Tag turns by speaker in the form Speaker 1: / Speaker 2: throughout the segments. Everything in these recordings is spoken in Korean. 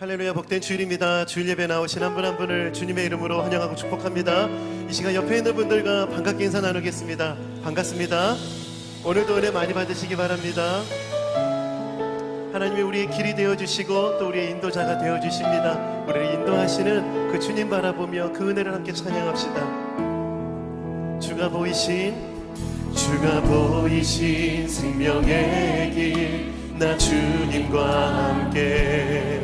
Speaker 1: 할렐루야, 복된 주일입니다. 주일 예배 나오신 한 분 한 분을 주님의 이름으로 환영하고 축복합니다. 이 시간 옆에 있는 분들과 반갑게 인사 나누겠습니다. 반갑습니다. 오늘도 은혜 많이 받으시기 바랍니다. 하나님이 우리의 길이 되어주시고 또 우리의 인도자가 되어주십니다. 우리를 인도하시는 그 주님 바라보며 그 은혜를 함께 찬양합시다. 주가 보이신 생명의 길, 나 주님과 함께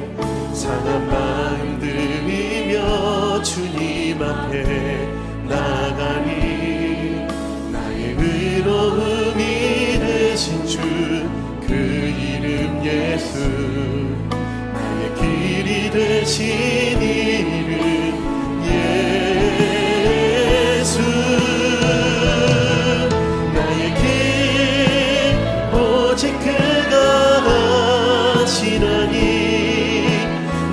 Speaker 1: 상한 마음 들이며 주님 앞에 나가니, 나의 의로움이 되신 주 그 이름 예수, 나의 길이 되신 이름 예수, 나의 길 오직 그가 하시나니,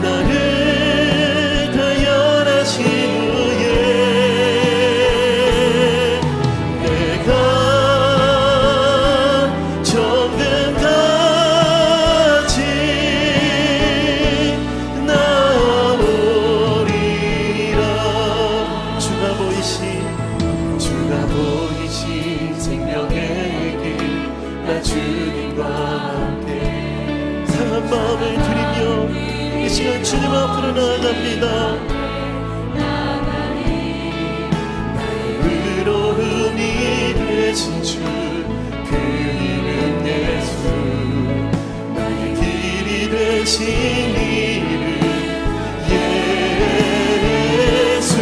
Speaker 1: 나를 다연하신 후에 내가 정금같이 나오리라. 주가 보이신 생명의 길, 나 주님과 함께 상한 마음을 드리며 이 시간 주님 앞으로 나아갑니다. 나의 의로움이 되신 주 그 이름 예수, 나의 길이 되신 이름 예수,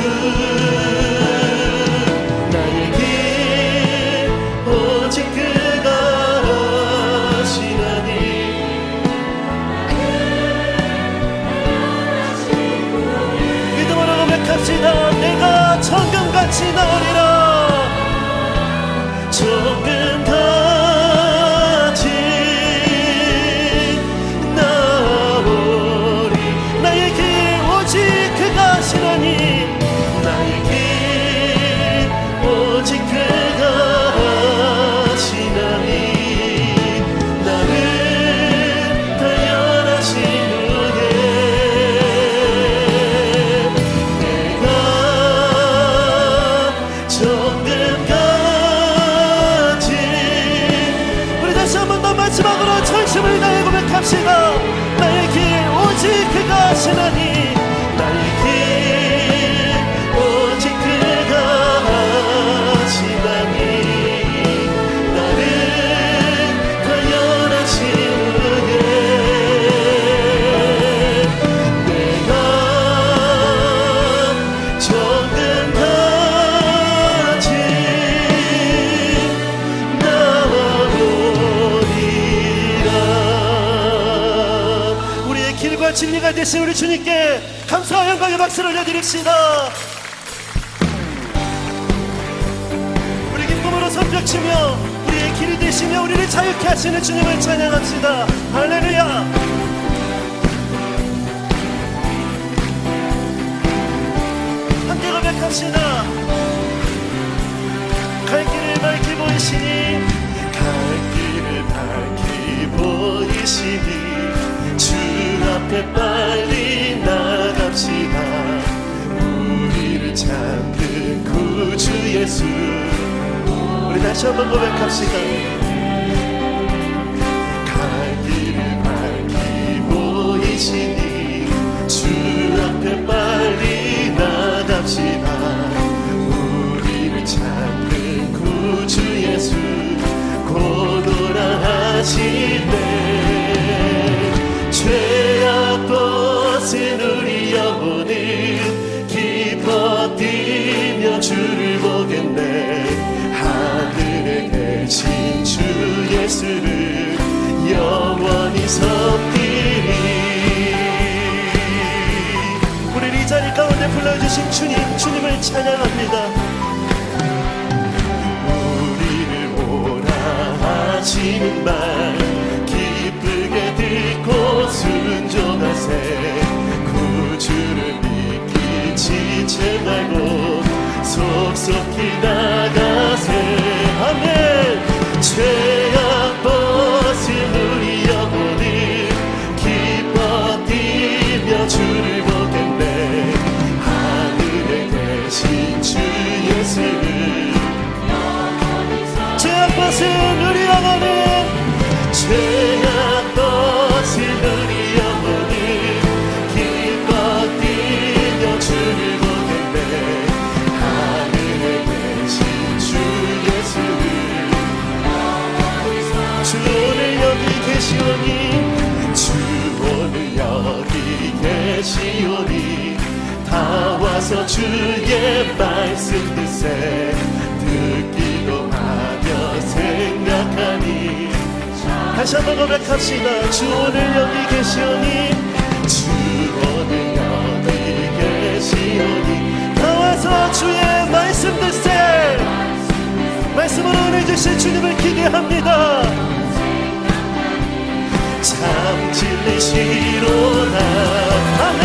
Speaker 1: 나의 길 오직 그가 하시나니, 믿음으로 고백합시다. 내가 정금같이 나오리라. 정금같이 나오리. 나의 길 오직 그가 하시나니, 나의 길 오직 그가 하시나니, 나를 다연하신 후에 내가 정금같이. 우리 다시 한 번 더 마지막으로 전심을 다해 고백합시다. 나의 길 오직 그가 하시나니, 나의 길 오직 그가 하시나니, 나를 다연하신 후에 내가 정금같이 나오리라. 우리의 길과 진리가 되신 우리 주님께 감사와 영광의 박수를 올려드립시다. 우리 기쁨으로 손뼉치며 우리의 길이 되시며 우리를 자유케 하시는 주님을 찬양합시다. 할렐루야. 함께 고백합시다. 갈 길을 밝히 보이시니, 갈 길을 밝히 보이시니, 주 앞에 빨리 나갑시다. 우리를 찾는 구주 예수. 우리 다시 한번 고백합시다. 갈 길을 밝히 보이시니, 주 앞에 빨리 나갑시다. 우리를 찾는 구주 예수, 고도라 하시네. 죄악 벗은 우리 영혼은 기뻐 뛰며 주를 보겠네. 하늘에 계신 주 예수를 영원히 섬기리. 우리 이 자리 가운데 불러주신 주님을 찬양합니다. 우리를 오라 하시는 말 기쁘게 듣고 순종하세. 구주를 믿기 지체 말고 속속히 나가세. 아멘. 죄악 벗은 우리 영혼을 기뻐 뛰며 것은 우리 영혼은 죄악 것은 우리 영혼은 기뻐 뛰며 주를 보겠네. 하늘에 계신 주 예수를 주 오늘 여기 계시오니 주 오늘 여기 계시오니 다 와서 주의 말씀 듣세. 듣기도 하며 생각하니 다시 한번 고백합시다. 주 오늘 여기 계시오니 주 오늘 여기 계시오니 다 와서 주의 말씀 듣세. 말씀으로 은혜 주실 주님을 기대합니다. 참 진리시로다. 아멘.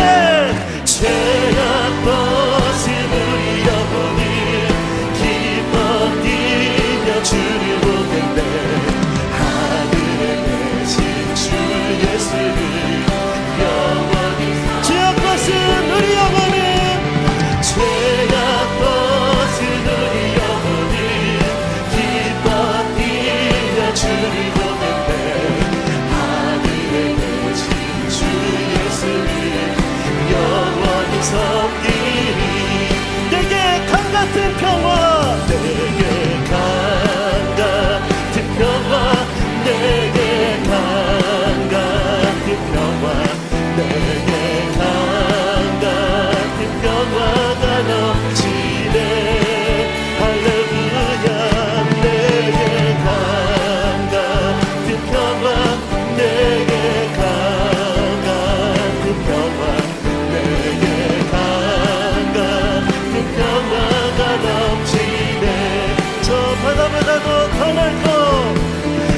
Speaker 1: 죄악 벗은 우리 영혼이 기뻐 뛰며 주를 보겠네. 하늘에 계신 주 예수를 영원히 죄악 벗은 우리 영혼은 죄악 벗은 우리 영혼이 기뻐 뛰며 주를 보겠네. 하늘에 계신 주 예수를 영원히 섬기리. 내게 강같은 평화, 내게 강같은 평화, 내게 강같은 평화, 내게 강같은 평화가 넘치네. 할렐루야. 내게 강같은 평화, 내게 강같은 평화, 내게 강같은 평화가 넘치네. 저 바다보다도 더 넓고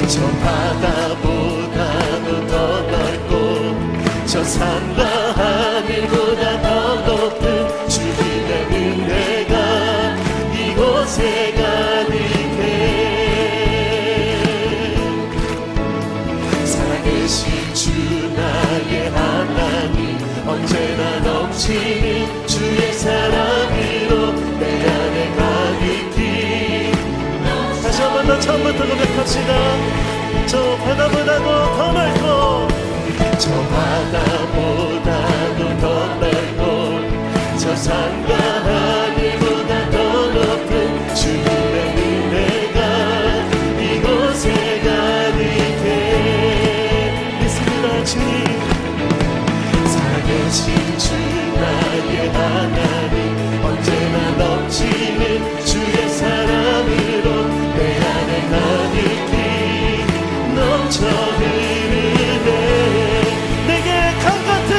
Speaker 1: 저 바다보다도 더 넓고 저 산과 하늘보다 더 높은 주님의 은혜가 이곳에 가득해. 살아계신 주 나의 하나님 언제나 넘치는 주의 사랑으로 내 안에 가득히. 다시 한번 더 처음부터 고백합시다. 저 바다보다도 더 넓고 저 바다보다도 더 넓고 저 산과 하늘보다 더 높은 주님의 은혜가 이곳에 가득해. 믿습니다. 주님. 살아계신 주 나의 하나님 언제나 넘치는 주의 사랑으로 내 안에 가득히 넘쳐 흐르네. 내게 강같은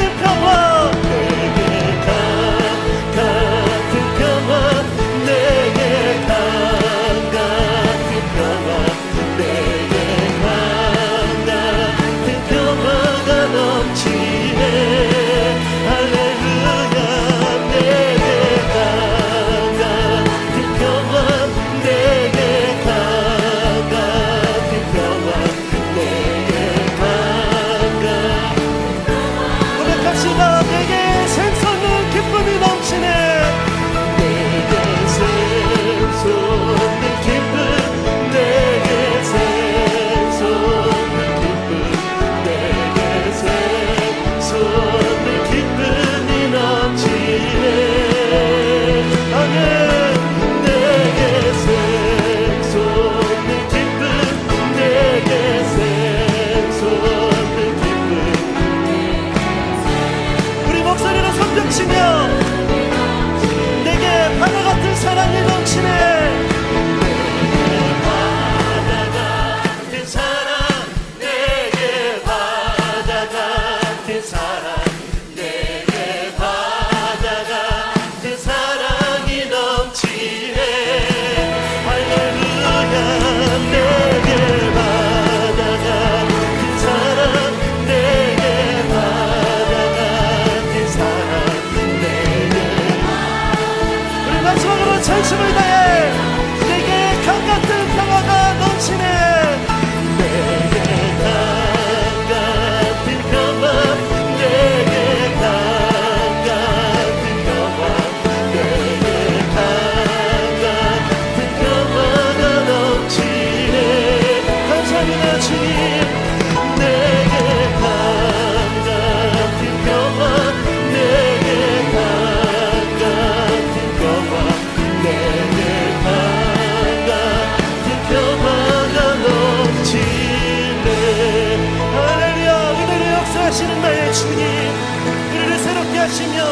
Speaker 1: 함께하시며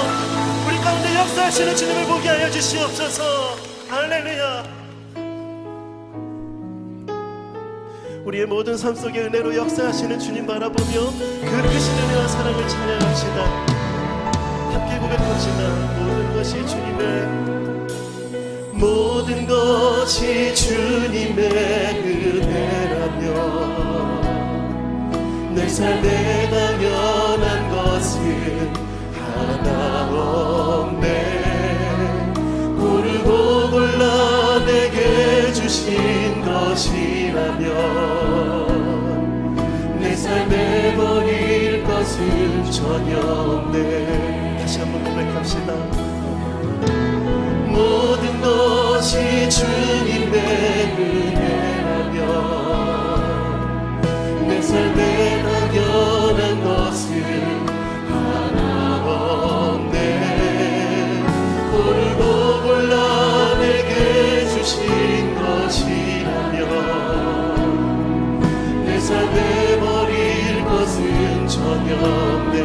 Speaker 1: 우리 가운데 역사하시는 주님을 보게 하여 주시옵소서. 할렐루야. 우리의 모든 삶 속에 은혜로 역사하시는 주님 바라보며 그 크신 은혜와 사랑을 찬양합시다. 함께 고백합시다. 모든 것이 주님의 은혜라며 내 삶에 당연한 것은 하나 없네. 고르고 골라 내게 주신 것이라면 내 삶에 버릴 것은 전혀 없네. 다시 한번 고백합시다. 모든 것이 주님의 은혜라며 내 삶에 당연한 것은 하나 없네. 고르고 골라 내게 주신 것이라며 내 삶에 버릴 것은 전혀 없네.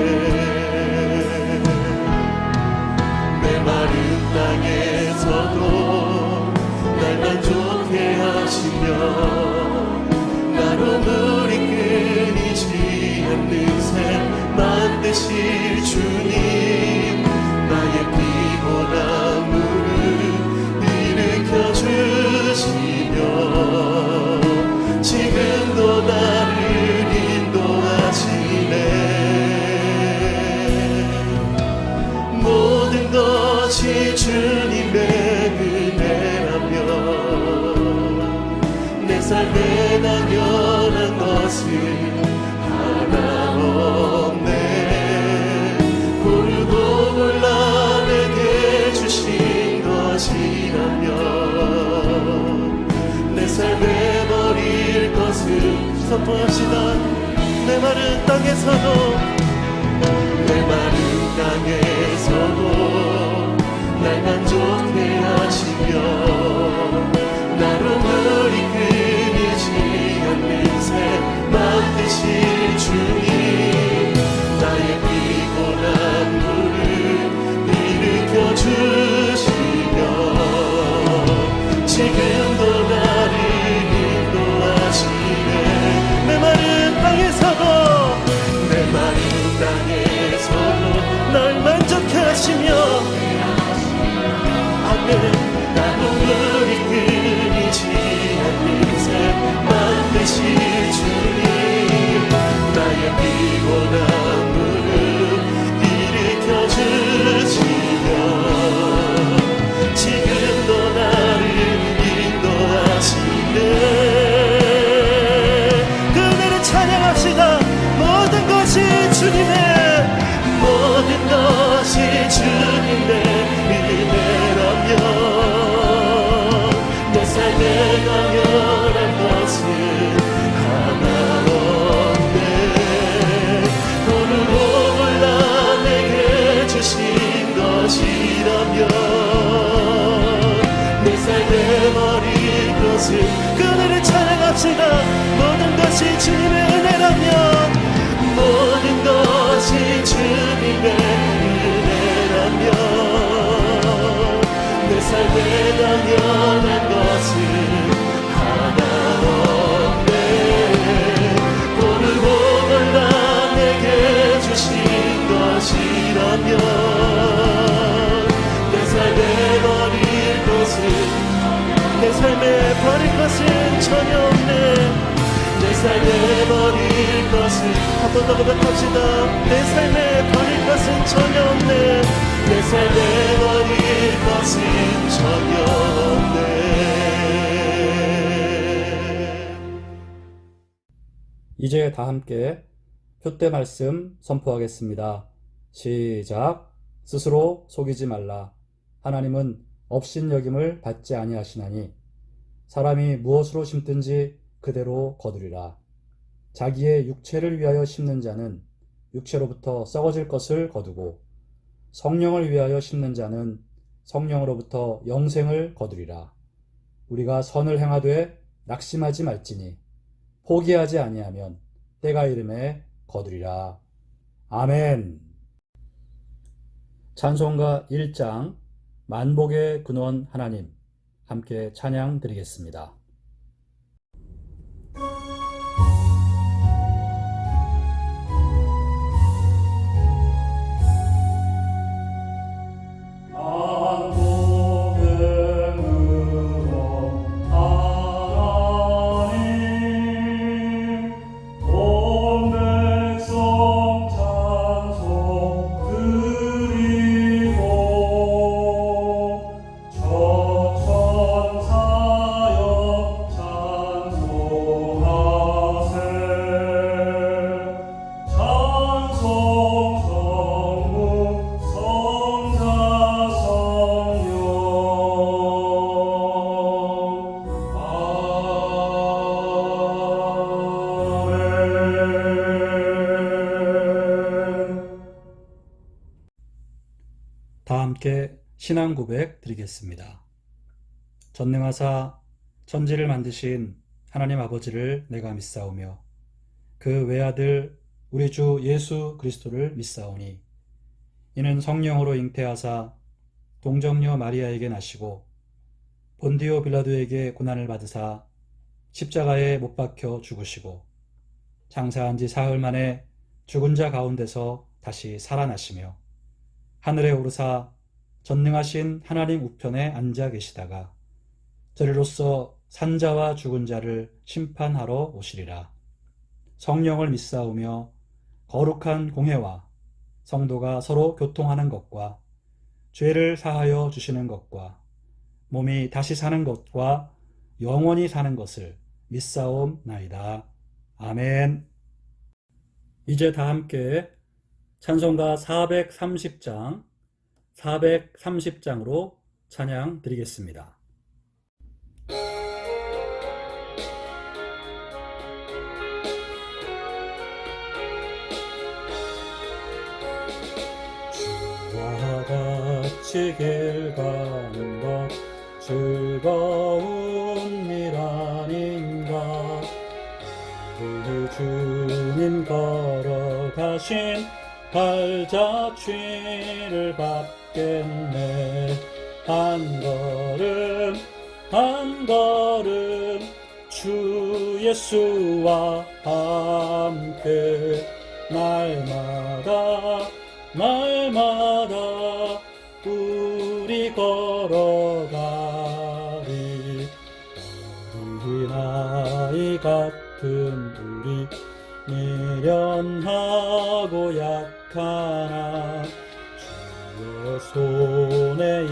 Speaker 1: 메마른 땅에서도 날 만족해 하시며 나로 물이 끊이지 않는 샘 만드실 주님, 나의 피곤함을 일으켜 주시며 지금도 나를 인도하시네. 모든 것이 주님의 은혜라며 내 삶에 당연한 것은 하나 없네. 고르고 골라 내게 주신 것이라며 내 삶에 버릴 것은 선포합시다. 메마른 땅에서도 날 만족해 하시며 나로 물이 끊이지 않는 샘 만드실 주님, 나의 피곤한 물을 일으켜 주시며 지금도 나를 인도하시네. 메마른 땅에서도 날 만족해 하시며 아멘. 나로 물이 끊이지 않는 샘 만드실 주님, 나의 피곤한 물을 일으켜 주시며 지금도 나를 인도하시네. 그대를 찬양합시다. 모든 것이 주님의 은혜라며 내 삶에 당연한 것은 하나 없네. 고르고 골라 내게 주신 것이라며 내 삶에 버릴 것은 그대를 찬양합시다. 모든 것이 주님의 은혜라며 모든 것이 주님의 은혜라며 내 삶에 당연한 것은 하나 없네. 고르고 골라 내게 주신 것이라며 내 삶에 버릴 것은 내 삶에 버릴 것은 전혀 없네. 내 삶에 버릴 것은 한 번 더 고백합시다. 내 삶에 버릴 것은 전혀 없네. 내 삶에 버릴 것은 전혀 없네.
Speaker 2: 이제 다 함께 표대 말씀 선포하겠습니다. 시작. 스스로 속이지 말라. 하나님은 업신여김을 받지 아니하시나니 사람이 무엇으로 심든지 그대로 거두리라. 자기의 육체를 위하여 심는 자는 육체로부터 썩어질 것을 거두고 성령을 위하여 심는 자는 성령으로부터 영생을 거두리라. 우리가 선을 행하되 낙심하지 말지니 포기하지 아니하면 때가 이름에 거두리라. 아멘. 찬송가 1장 만복의 근원 하나님 함께 찬양 드리겠습니다. 다 함께 신앙 고백 드리겠습니다. 전능하사 천지를 만드신 하나님 아버지를 내가 믿사오며 그 외아들 우리 주 예수 그리스도를 믿사오니 이는 성령으로 잉태하사 동정녀 마리아에게 나시고 본디오 빌라도에게 고난을 받으사 십자가에 못 박혀 죽으시고 장사한 지 사흘 만에 죽은 자 가운데서 다시 살아나시며 하늘에 오르사 전능하신 하나님 우편에 앉아 계시다가 저리로서 산자와 죽은 자를 심판하러 오시리라. 성령을 믿사오며 거룩한 공회와 성도가 서로 교통하는 것과 죄를 사하여 주시는 것과 몸이 다시 사는 것과 영원히 사는 것을 믿사옵나이다. 아멘. 이제 다 함께 찬송가 430장, 430장으로 찬양 드리겠습니다. 주와 같이 길 가는 것 즐거운 일 아닌가. 우리 주님 걸어가신 발자취를 밟겠네. 한 걸음 한 걸음 주 예수와 함께 날마다 날마다 우리 걸어가리. 어린아이 같은 우리 미련하고 약하나 주의 손에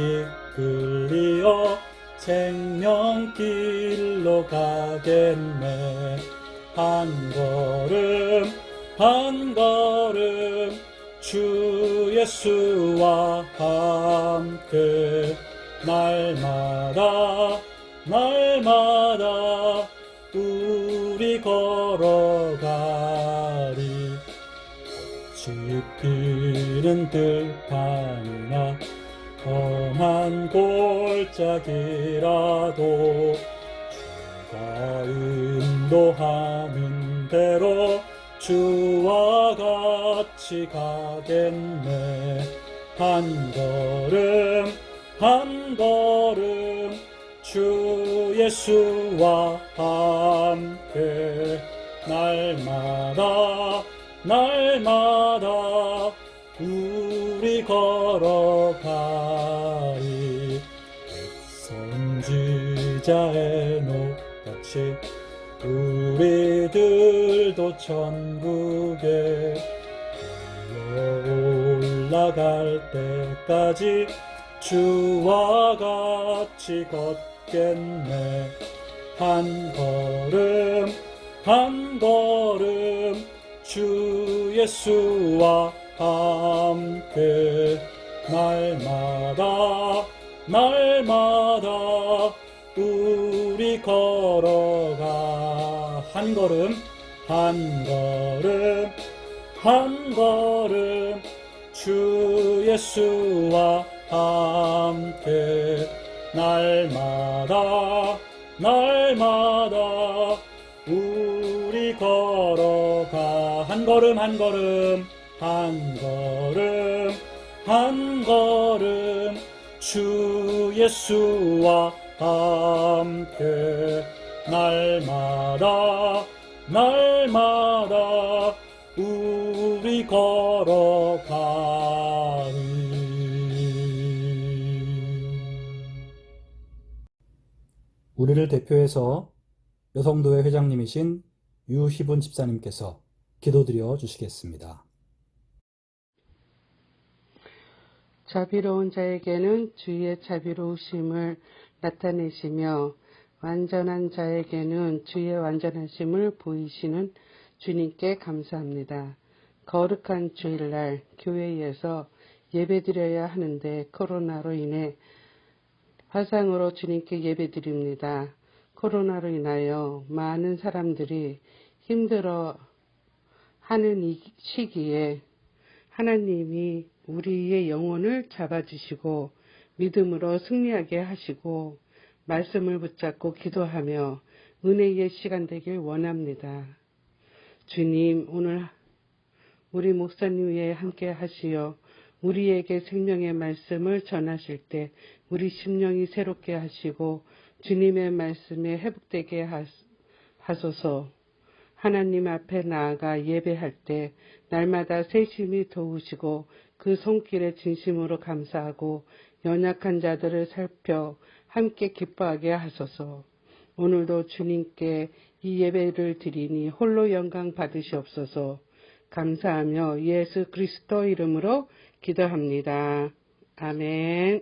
Speaker 2: 이끌리어 생명길로 가겠네. 한 걸음 한 걸음 주 예수와 함께 날마다 날마다 우리 걸어가리. 꽃이 피는 들판이나 험한 골짜기라도 주가 인도하는 대로 주와 같이 가겠네. 한 걸음 한 걸음 주 예수와 함께 날마다 날마다 우리 걸어가리. 선지자의 노같이 우리들도 천국에 올라갈 때까지 주와 같이 걷겠네. 한 걸음 한 걸음 주 예수와 함께 날마다 날마다 우리 걸어가. 한 걸음 한 걸음 한 걸음 주 예수와 함께 날마다 날마다 우리 걸어가. 한 걸음 한 걸음 한 걸음 한 걸음 주 예수와 함께 날마다 날마다 우리 걸어가리. 우리를 대표해서 여성도회 회장님이신 유희분 집사님께서 기도드려 주시겠습니다.
Speaker 3: 자비로운 자에게는 주의 자비로우심을 나타내시며 완전한 자에게는 주의 완전하심을 보이시는 주님께 감사합니다. 거룩한 주일날 교회에서 예배드려야 하는데 코로나로 인해 화상으로 주님께 예배드립니다. 코로나로 인하여 많은 사람들이 힘들어 하는 이 시기에 하나님이 우리의 영혼을 잡아주시고 믿음으로 승리하게 하시고 말씀을 붙잡고 기도하며 은혜의 시간 되길 원합니다. 주님, 오늘 우리 목사님 위에 함께 하시어 우리에게 생명의 말씀을 전하실 때 우리 심령이 새롭게 하시고 주님의 말씀에 회복되게 하소서. 하나님 앞에 나아가 예배할 때 날마다 세심히 도우시고 그 손길에 진심으로 감사하고 연약한 자들을 살펴 함께 기뻐하게 하소서. 오늘도 주님께 이 예배를 드리니 홀로 영광 받으시옵소서. 감사하며 예수 그리스도 이름으로 기도합니다. 아멘.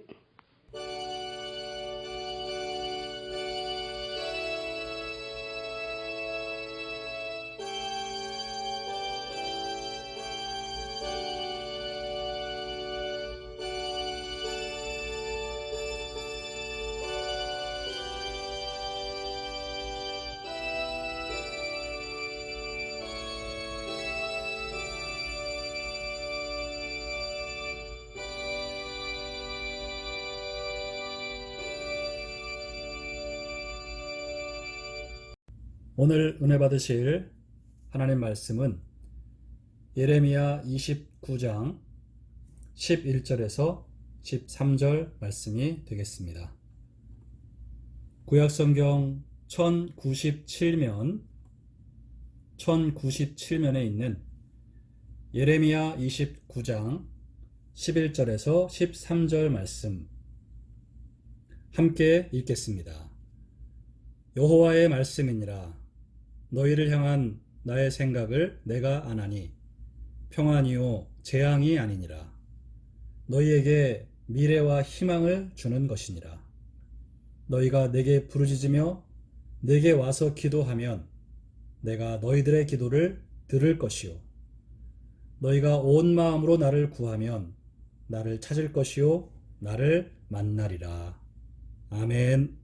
Speaker 2: 오늘 은혜 받으실 하나님 말씀은 예레미야 29장 11절에서 13절 말씀이 되겠습니다. 구약성경 1097면에 있는 예레미야 29장 11절에서 13절 말씀 함께 읽겠습니다. 여호와의 말씀이니라. 너희를 향한 나의 생각을 내가 아나니 평안이요 재앙이 아니니라. 너희에게 미래와 희망을 주는 것이니라. 너희가 내게 부르짖으며 내게 와서 기도하면 내가 너희들의 기도를 들을 것이요 너희가 온 마음으로 나를 구하면 나를 찾을 것이요 나를 만나리라. 아멘.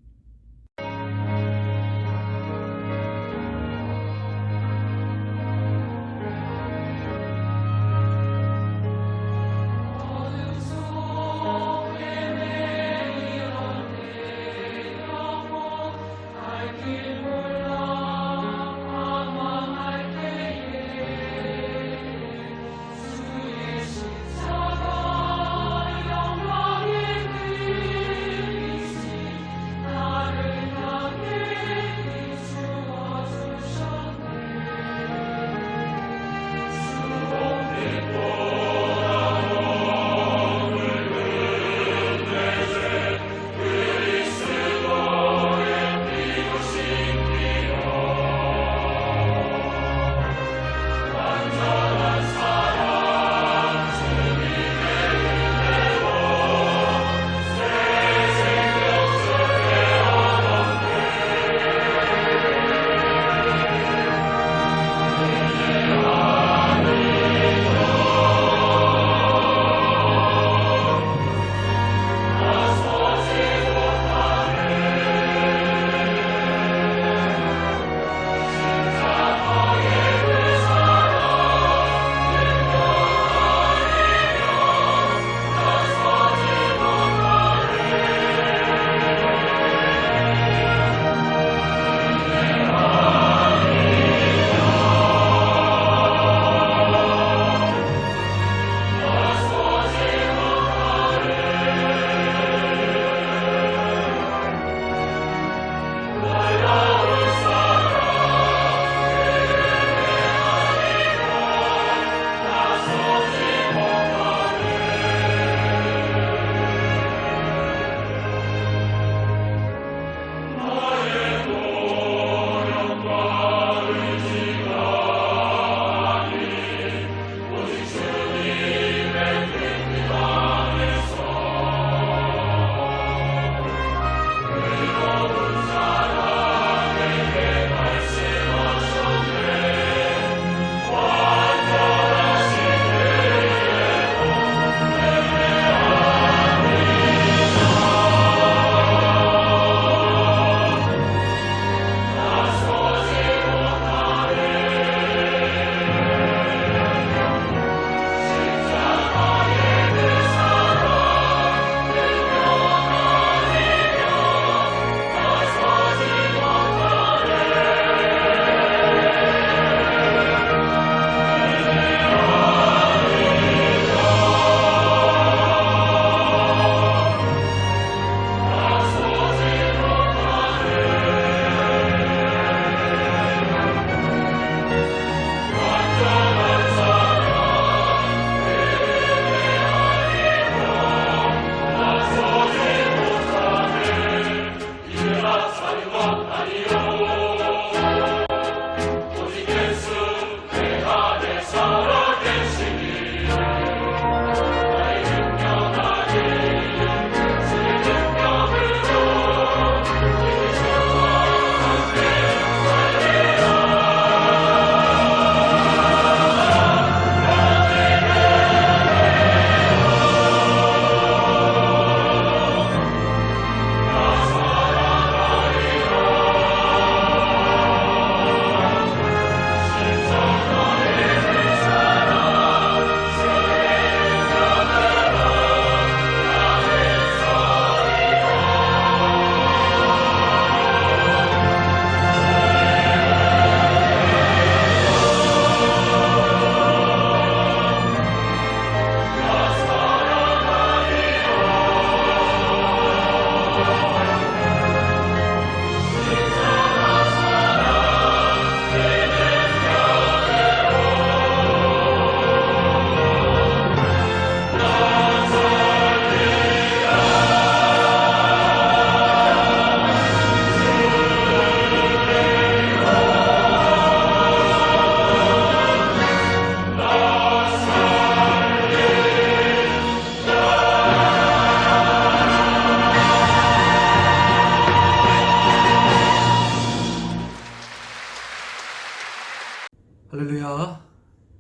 Speaker 2: 할렐루야.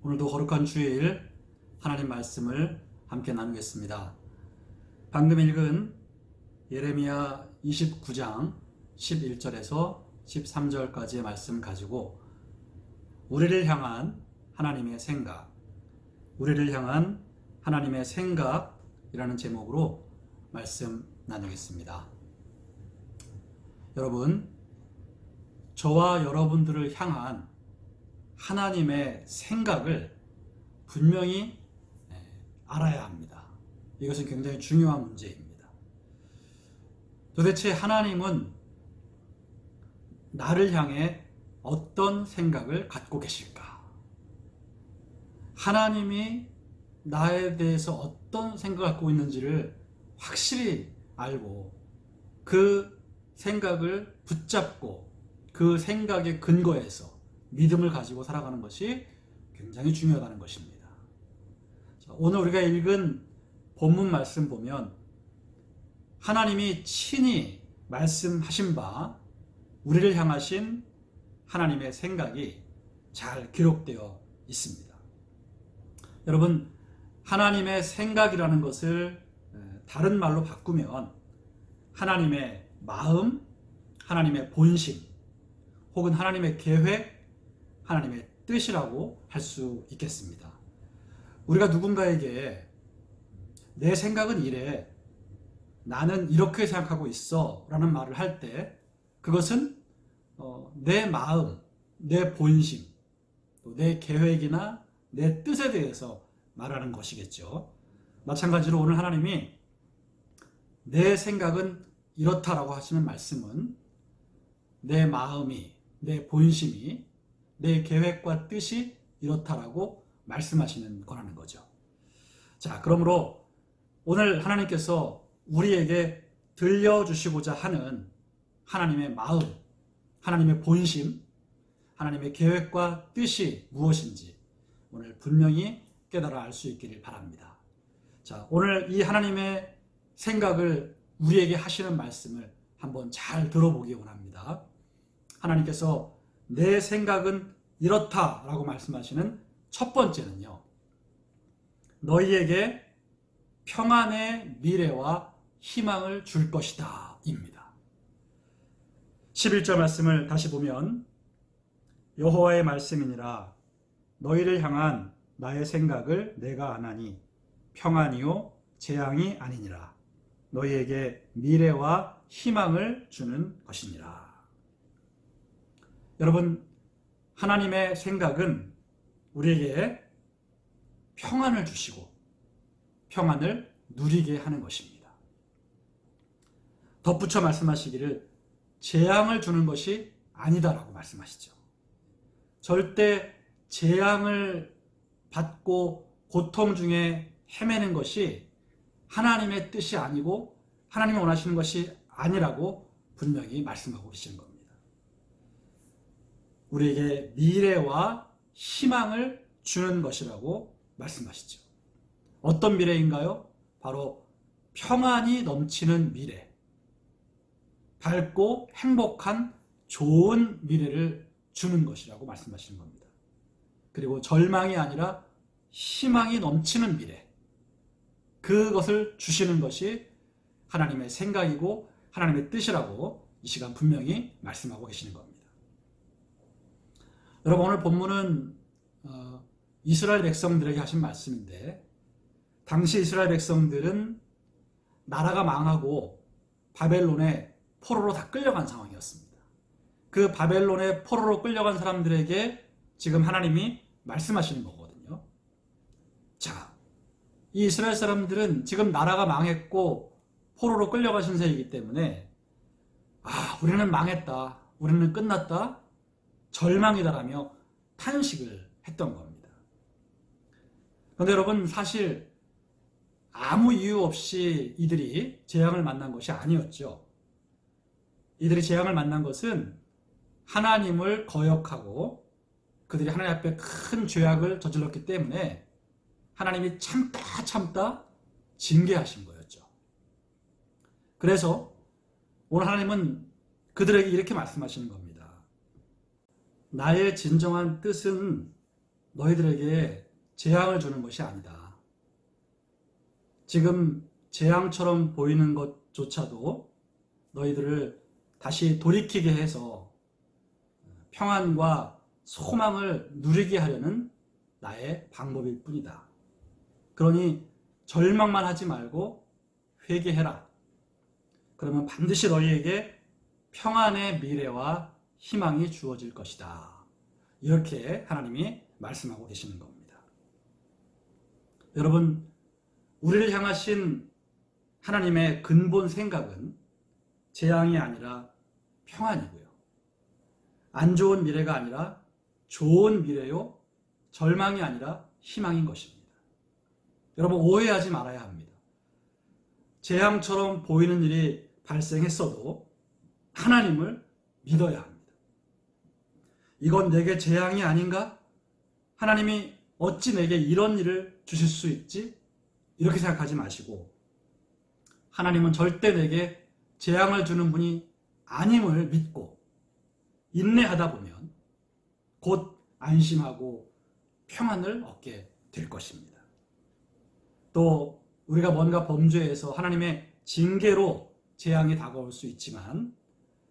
Speaker 2: 오늘도 거룩한 주일 하나님 말씀을 함께 나누겠습니다. 방금 읽은 예레미야 29장 11절에서 13절까지의 말씀 가지고 우리를 향한 하나님의 생각, 우리를 향한 하나님의 생각이라는 제목으로 말씀 나누겠습니다. 여러분, 저와 여러분들을 향한 하나님의 생각을 분명히 알아야 합니다. 이것은 굉장히 중요한 문제입니다. 도대체 하나님은 나를 향해 어떤 생각을 갖고 계실까? 하나님이 나에 대해서 어떤 생각을 갖고 있는지를 확실히 알고 그 생각을 붙잡고 그 생각의 근거에서 믿음을 가지고 살아가는 것이 굉장히 중요하다는 것입니다. 오늘 우리가 읽은 본문 말씀 보면 하나님이 친히 말씀하신 바 우리를 향하신 하나님의 생각이 잘 기록되어 있습니다. 여러분, 하나님의 생각이라는 것을 다른 말로 바꾸면 하나님의 마음, 하나님의 본심, 혹은 하나님의 계획, 하나님의 뜻이라고 할 수 있겠습니다. 우리가 누군가에게 내 생각은 이래, 나는 이렇게 생각하고 있어 라는 말을 할 때 그것은 내 마음, 내 본심, 또 내 계획이나 내 뜻에 대해서 말하는 것이겠죠. 마찬가지로 오늘 하나님이 내 생각은 이렇다라고 하시는 말씀은 내 마음이, 내 본심이, 내 계획과 뜻이 이렇다라고 말씀하시는 거라는 거죠. 자, 그러므로 오늘 하나님께서 우리에게 들려주시고자 하는 하나님의 마음, 하나님의 본심, 하나님의 계획과 뜻이 무엇인지 오늘 분명히 깨달아 알 수 있기를 바랍니다. 자, 오늘 이 하나님의 생각을 우리에게 하시는 말씀을 한번 잘 들어보기 원합니다. 하나님께서 내 생각은 이렇다라고 말씀하시는 첫 번째는요, 너희에게 평안의 미래와 희망을 줄 것이다 입니다. 11절 말씀을 다시 보면 여호와의 말씀이니라 너희를 향한 나의 생각을 내가 아나니 평안이요 재앙이 아니니라 너희에게 미래와 희망을 주는 것이니라. 여러분, 하나님의 생각은 우리에게 평안을 주시고 평안을 누리게 하는 것입니다. 덧붙여 말씀하시기를 재앙을 주는 것이 아니다라고 말씀하시죠. 절대 재앙을 받고 고통 중에 헤매는 것이 하나님의 뜻이 아니고 하나님이 원하시는 것이 아니라고 분명히 말씀하고 계시는 겁니다. 우리에게 미래와 희망을 주는 것이라고 말씀하시죠. 어떤 미래인가요? 바로 평안이 넘치는 미래, 밝고 행복한 좋은 미래를 주는 것이라고 말씀하시는 겁니다. 그리고 절망이 아니라 희망이 넘치는 미래, 그것을 주시는 것이 하나님의 생각이고 하나님의 뜻이라고 이 시간 분명히 말씀하고 계시는 겁니다. 여러분, 오늘 본문은 이스라엘 백성들에게 하신 말씀인데, 당시 이스라엘 백성들은 나라가 망하고 바벨론의 포로로 다 끌려간 상황이었습니다. 그 바벨론의 포로로 끌려간 사람들에게 지금 하나님이 말씀하시는 거거든요. 자, 이 이스라엘 사람들은 지금 나라가 망했고 포로로 끌려간 신세이기 때문에 우리는 망했다, 우리는 끝났다, 절망이다라며 탄식을 했던 겁니다. 그런데 여러분, 사실 아무 이유 없이 이들이 재앙을 만난 것이 아니었죠. 이들이 재앙을 만난 것은 하나님을 거역하고 그들이 하나님 앞에 큰 죄악을 저질렀기 때문에 하나님이 참다 징계하신 거였죠. 그래서 오늘 하나님은 그들에게 이렇게 말씀하시는 겁니다. 나의 진정한 뜻은 너희들에게 재앙을 주는 것이 아니다. 지금 재앙처럼 보이는 것조차도 너희들을 다시 돌이키게 해서 평안과 소망을 누리게 하려는 나의 방법일 뿐이다. 그러니 절망만 하지 말고 회개해라. 그러면 반드시 너희에게 평안의 미래와 희망이 주어질 것이다. 이렇게 하나님이 말씀하고 계시는 겁니다. 여러분, 우리를 향하신 하나님의 근본 생각은 재앙이 아니라 평안이고요. 안 좋은 미래가 아니라 좋은 미래요, 절망이 아니라 희망인 것입니다. 여러분, 오해하지 말아야 합니다. 재앙처럼 보이는 일이 발생했어도 하나님을 믿어야 합니다. 이건 내게 재앙이 아닌가? 하나님이 어찌 내게 이런 일을 주실 수 있지? 이렇게 생각하지 마시고, 하나님은 절대 내게 재앙을 주는 분이 아님을 믿고 인내하다 보면 곧 안심하고 평안을 얻게 될 것입니다. 또 우리가 뭔가 범죄해서 하나님의 징계로 재앙이 다가올 수 있지만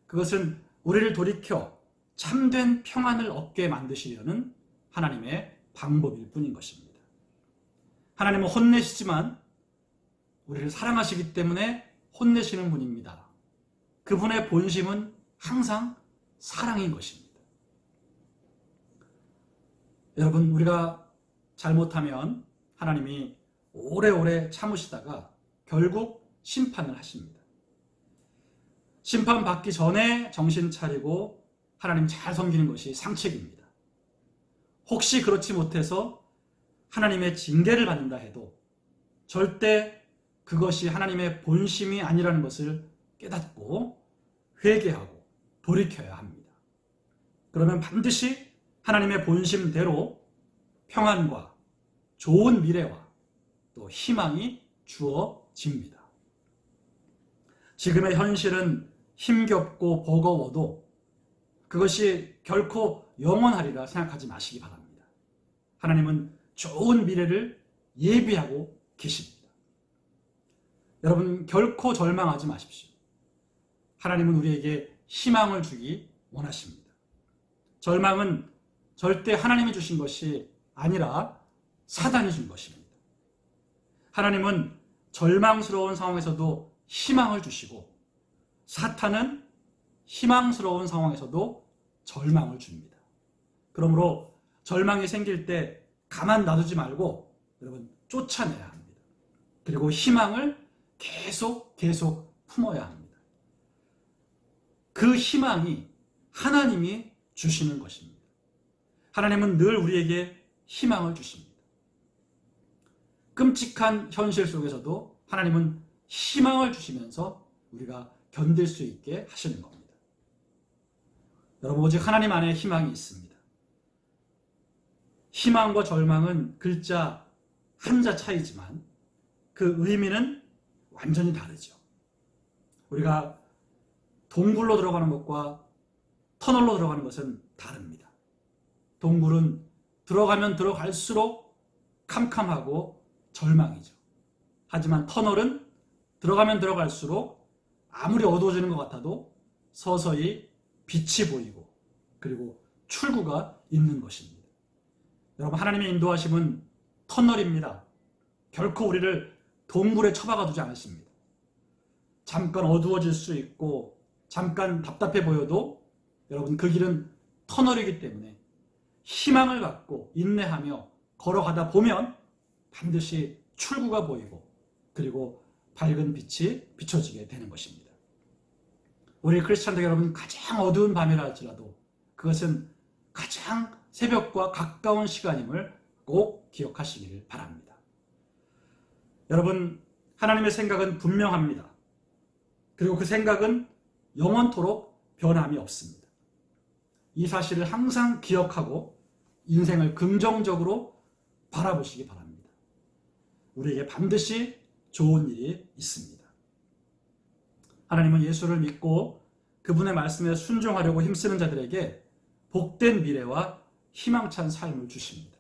Speaker 2: 그것은 우리를 돌이켜 참된 평안을 얻게 만드시려는 하나님의 방법일 뿐인 것입니다. 하나님은 혼내시지만 우리를 사랑하시기 때문에 혼내시는 분입니다. 그분의 본심은 항상 사랑인 것입니다. 여러분, 우리가 잘못하면 하나님이 오래오래 참으시다가 결국 심판을 하십니다. 심판받기 전에 정신 차리고 하나님 잘 섬기는 것이 상책입니다. 혹시 그렇지 못해서 하나님의 징계를 받는다 해도 절대 그것이 하나님의 본심이 아니라는 것을 깨닫고 회개하고 돌이켜야 합니다. 그러면 반드시 하나님의 본심대로 평안과 좋은 미래와 또 희망이 주어집니다. 지금의 현실은 힘겹고 버거워도 그것이 결코 영원하리라 생각하지 마시기 바랍니다. 하나님은 좋은 미래를 예비하고 계십니다. 여러분, 결코 절망하지 마십시오. 하나님은 우리에게 희망을 주기 원하십니다. 절망은 절대 하나님이 주신 것이 아니라 사단이 준 것입니다. 하나님은 절망스러운 상황에서도 희망을 주시고 사탄은 희망스러운 상황에서도 절망을 줍니다. 그러므로 절망이 생길 때 가만 놔두지 말고 여러분 쫓아내야 합니다. 그리고 희망을 계속 품어야 합니다. 그 희망이 하나님이 주시는 것입니다. 하나님은 늘 우리에게 희망을 주십니다. 끔찍한 현실 속에서도 하나님은 희망을 주시면서 우리가 견딜 수 있게 하시는 겁니다. 여러분, 오직 하나님 안에 희망이 있습니다. 희망과 절망은 글자 한자 차이지만 그 의미는 완전히 다르죠. 우리가 동굴로 들어가는 것과 터널로 들어가는 것은 다릅니다. 동굴은 들어가면 들어갈수록 캄캄하고 절망이죠. 하지만 터널은 들어가면 들어갈수록 아무리 어두워지는 것 같아도 서서히 빛이 보이고 그리고 출구가 있는 것입니다. 여러분, 하나님의 인도하심은 터널입니다. 결코 우리를 동굴에 처박아 두지 않으십니다. 잠깐 어두워질 수 있고 잠깐 답답해 보여도 여러분, 그 길은 터널이기 때문에 희망을 갖고 인내하며 걸어가다 보면 반드시 출구가 보이고 그리고 밝은 빛이 비춰지게 되는 것입니다. 우리 크리스찬들 여러분, 가장 어두운 밤이라 할지라도 그것은 가장 새벽과 가까운 시간임을 꼭 기억하시기를 바랍니다. 여러분, 하나님의 생각은 분명합니다. 그리고 그 생각은 영원토록 변함이 없습니다. 이 사실을 항상 기억하고 인생을 긍정적으로 바라보시기 바랍니다. 우리에게 반드시 좋은 일이 있습니다. 하나님은 예수를 믿고 그분의 말씀에 순종하려고 힘쓰는 자들에게 복된 미래와 희망찬 삶을 주십니다.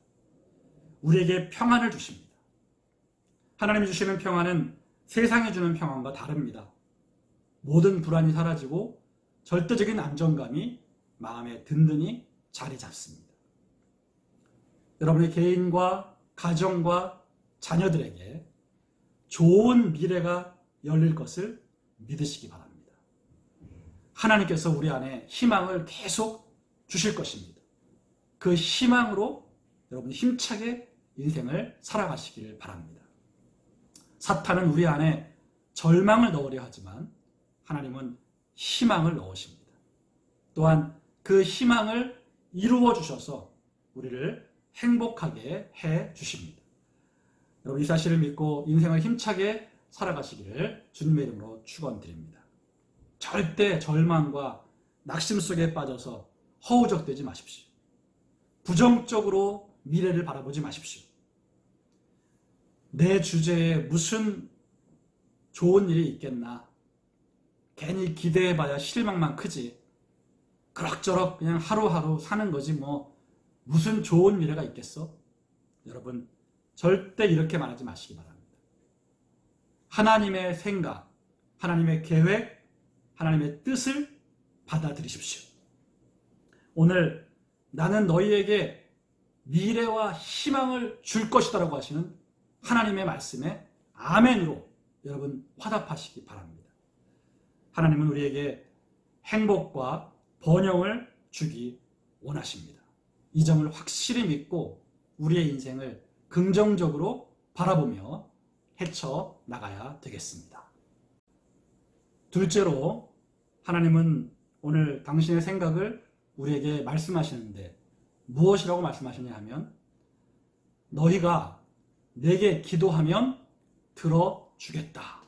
Speaker 2: 우리에게 평안을 주십니다. 하나님이 주시는 평안은 세상이 주는 평안과 다릅니다. 모든 불안이 사라지고 절대적인 안정감이 마음에 든든히 자리 잡습니다. 여러분의 개인과 가정과 자녀들에게 좋은 미래가 열릴 것을 믿으시기 바랍니다. 하나님께서 우리 안에 희망을 계속 주실 것입니다. 그 희망으로 여러분 힘차게 인생을 살아가시길 바랍니다. 사탄은 우리 안에 절망을 넣으려 하지만 하나님은 희망을 넣으십니다. 또한 그 희망을 이루어 주셔서 우리를 행복하게 해 주십니다. 여러분, 이 사실을 믿고 인생을 힘차게 살아가시기를 주님의 이름으로 축원드립니다. 절대 절망과 낙심 속에 빠져서 허우적대지 마십시오. 부정적으로 미래를 바라보지 마십시오. 내 주제에 무슨 좋은 일이 있겠나, 괜히 기대해봐야 실망만 크지, 그럭저럭 그냥 하루하루 사는 거지 뭐 무슨 좋은 미래가 있겠어? 여러분, 절대 이렇게 말하지 마시기 바랍니다. 하나님의 생각, 하나님의 계획, 하나님의 뜻을 받아들이십시오. 오늘 나는 너희에게 미래와 희망을 줄 것이다 라고 하시는 하나님의 말씀에 아멘으로 여러분 화답하시기 바랍니다. 하나님은 우리에게 행복과 번영을 주기 원하십니다. 이 점을 확실히 믿고 우리의 인생을 긍정적으로 바라보며 헤쳐 나가야 되겠습니다. 둘째로, 하나님은 오늘 당신의 생각을 우리에게 말씀하시는데 무엇이라고 말씀하시냐 하면, 너희가 내게 기도하면 들어주겠다,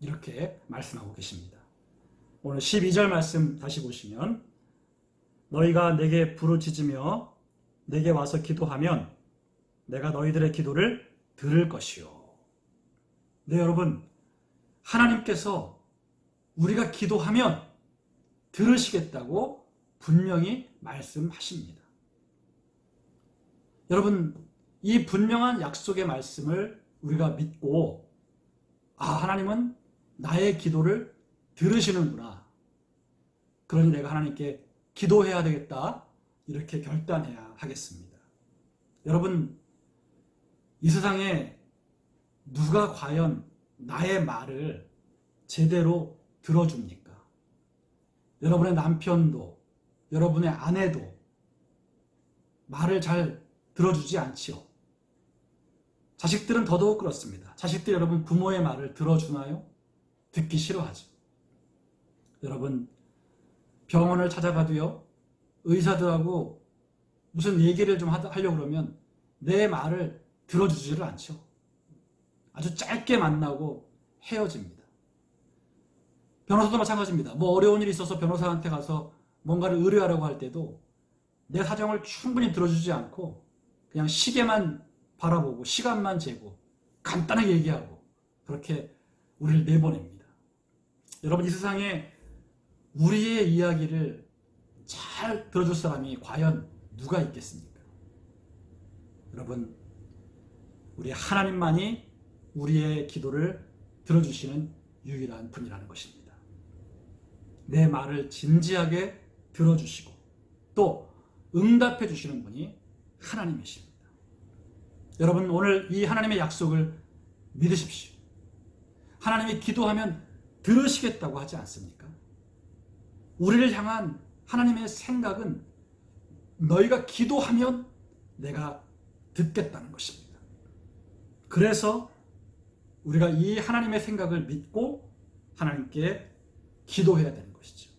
Speaker 2: 이렇게 말씀하고 계십니다. 오늘 12절 말씀 다시 보시면, 너희가 내게 부르짖으며 내게 와서 기도하면 내가 너희들의 기도를 들을 것이요. 네, 여러분, 하나님께서 우리가 기도하면 들으시겠다고 분명히 말씀하십니다. 여러분, 이 분명한 약속의 말씀을 우리가 믿고, 하나님은 나의 기도를 들으시는구나, 그러니 내가 하나님께 기도해야 되겠다, 이렇게 결단해야 하겠습니다. 여러분, 이 세상에 누가 과연 나의 말을 제대로 들어줍니까? 여러분의 남편도, 여러분의 아내도 말을 잘 들어주지 않지요. 자식들은 더더욱 그렇습니다. 자식들, 여러분 부모의 말을 들어주나요? 듣기 싫어하죠. 여러분, 병원을 찾아가도요, 의사들하고 무슨 얘기를 좀 하려고 그러면 내 말을 들어주지를 않죠. 아주 짧게 만나고 헤어집니다. 변호사도 마찬가지입니다. 뭐 어려운 일이 있어서 변호사한테 가서 뭔가를 의뢰하라고 할 때도 내 사정을 충분히 들어주지 않고 그냥 시계만 바라보고 시간만 재고 간단하게 얘기하고 그렇게 우리를 내보냅니다. 여러분, 이 세상에 우리의 이야기를 잘 들어줄 사람이 과연 누가 있겠습니까? 여러분, 우리 하나님만이 우리의 기도를 들어주시는 유일한 분이라는 것입니다. 내 말을 진지하게 들어주시고 또 응답해 주시는 분이 하나님이십니다. 여러분, 오늘 이 하나님의 약속을 믿으십시오. 하나님이 기도하면 들으시겠다고 하지 않습니까? 우리를 향한 하나님의 생각은 너희가 기도하면 내가 듣겠다는 것입니다. 그래서 우리가 이 하나님의 생각을 믿고 하나님께 기도해야 되는 것이죠.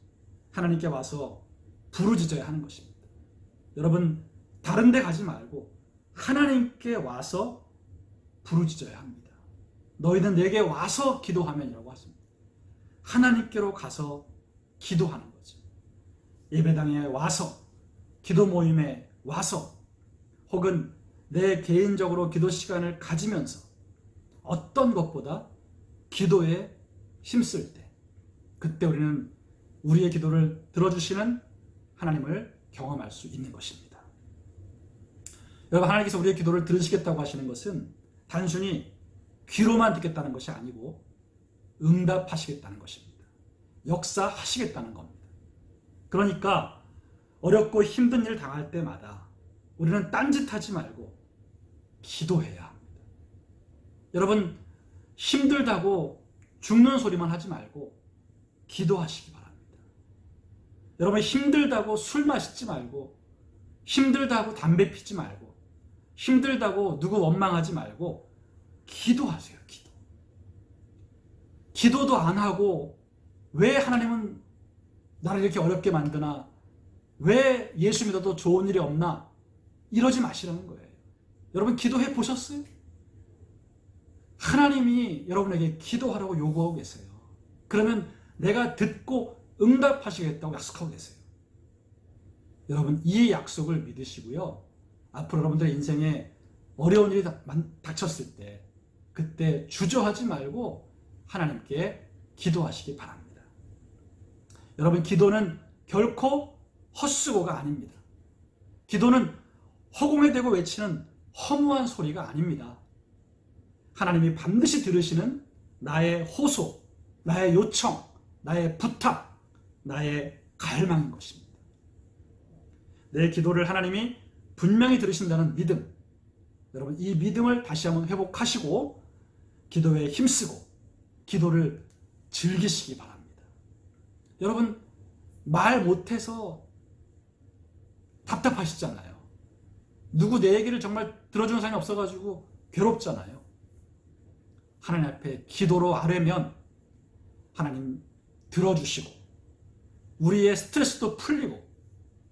Speaker 2: 하나님께 와서 부르짖어야 하는 것입니다. 여러분, 다른 데 가지 말고 하나님께 와서 부르짖어야 합니다. 너희는 내게 와서 기도하면이라고 하십니다. 하나님께로 가서 기도하는 거죠. 예배당에 와서, 기도 모임에 와서, 혹은 내 개인적으로 기도 시간을 가지면서 어떤 것보다 기도에 힘쓸 때, 그때 우리는 우리의 기도를 들어주시는 하나님을 경험할 수 있는 것입니다. 여러분, 하나님께서 우리의 기도를 들으시겠다고 하시는 것은 단순히 귀로만 듣겠다는 것이 아니고 응답하시겠다는 것입니다. 역사하시겠다는 겁니다. 그러니까 어렵고 힘든 일을 당할 때마다 우리는 딴짓하지 말고 기도해야 합니다. 여러분, 힘들다고 죽는 소리만 하지 말고 기도하시기 바랍니다. 여러분, 힘들다고 술 마시지 말고, 힘들다고 담배 피지 말고, 힘들다고 누구 원망하지 말고 기도하세요. 기도도 안 하고 왜 하나님은 나를 이렇게 어렵게 만드나, 왜 예수 믿어도 좋은 일이 없나, 이러지 마시라는 거예요. 여러분, 기도해 보셨어요? 하나님이 여러분에게 기도하라고 요구하고 계세요. 그러면 내가 듣고 응답하시겠다고 약속하고 계세요. 여러분, 이 약속을 믿으시고요. 앞으로 여러분들의 인생에 어려운 일이 닥쳤을 때 그때 주저하지 말고 하나님께 기도하시기 바랍니다. 여러분, 기도는 결코 헛수고가 아닙니다. 기도는 허공에 대고 외치는 허무한 소리가 아닙니다. 하나님이 반드시 들으시는 나의 호소, 나의 요청, 나의 부탁, 나의 갈망인 것입니다. 내 기도를 하나님이 분명히 들으신다는 믿음, 여러분, 이 믿음을 다시 한번 회복하시고 기도에 힘쓰고 기도를 즐기시기 바랍니다. 여러분, 말 못해서 답답하시잖아요. 누구 내 얘기를 정말 들어주는 사람이 없어가지고 괴롭잖아요. 하나님 앞에 기도로 아뢰면 하나님 들어주시고 우리의 스트레스도 풀리고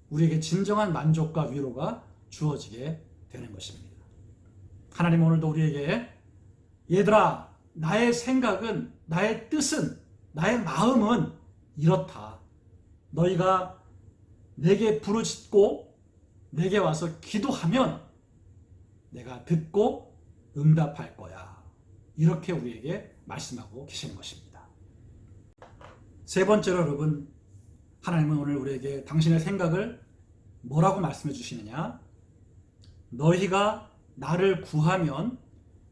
Speaker 2: 우리에게 진정한 만족과 위로가 주어지게 되는 것입니다. 하나님, 오늘도 우리에게 얘들아, 나의 생각은, 나의 뜻은, 나의 마음은 이렇다. 너희가 내게 부르짖고 내게 와서 기도하면 내가 듣고 응답할 거야. 이렇게 우리에게 말씀하고 계시는 것입니다. 세 번째로, 여러분, 하나님은 오늘 우리에게 당신의 생각을 뭐라고 말씀해 주시느냐? 너희가 나를 구하면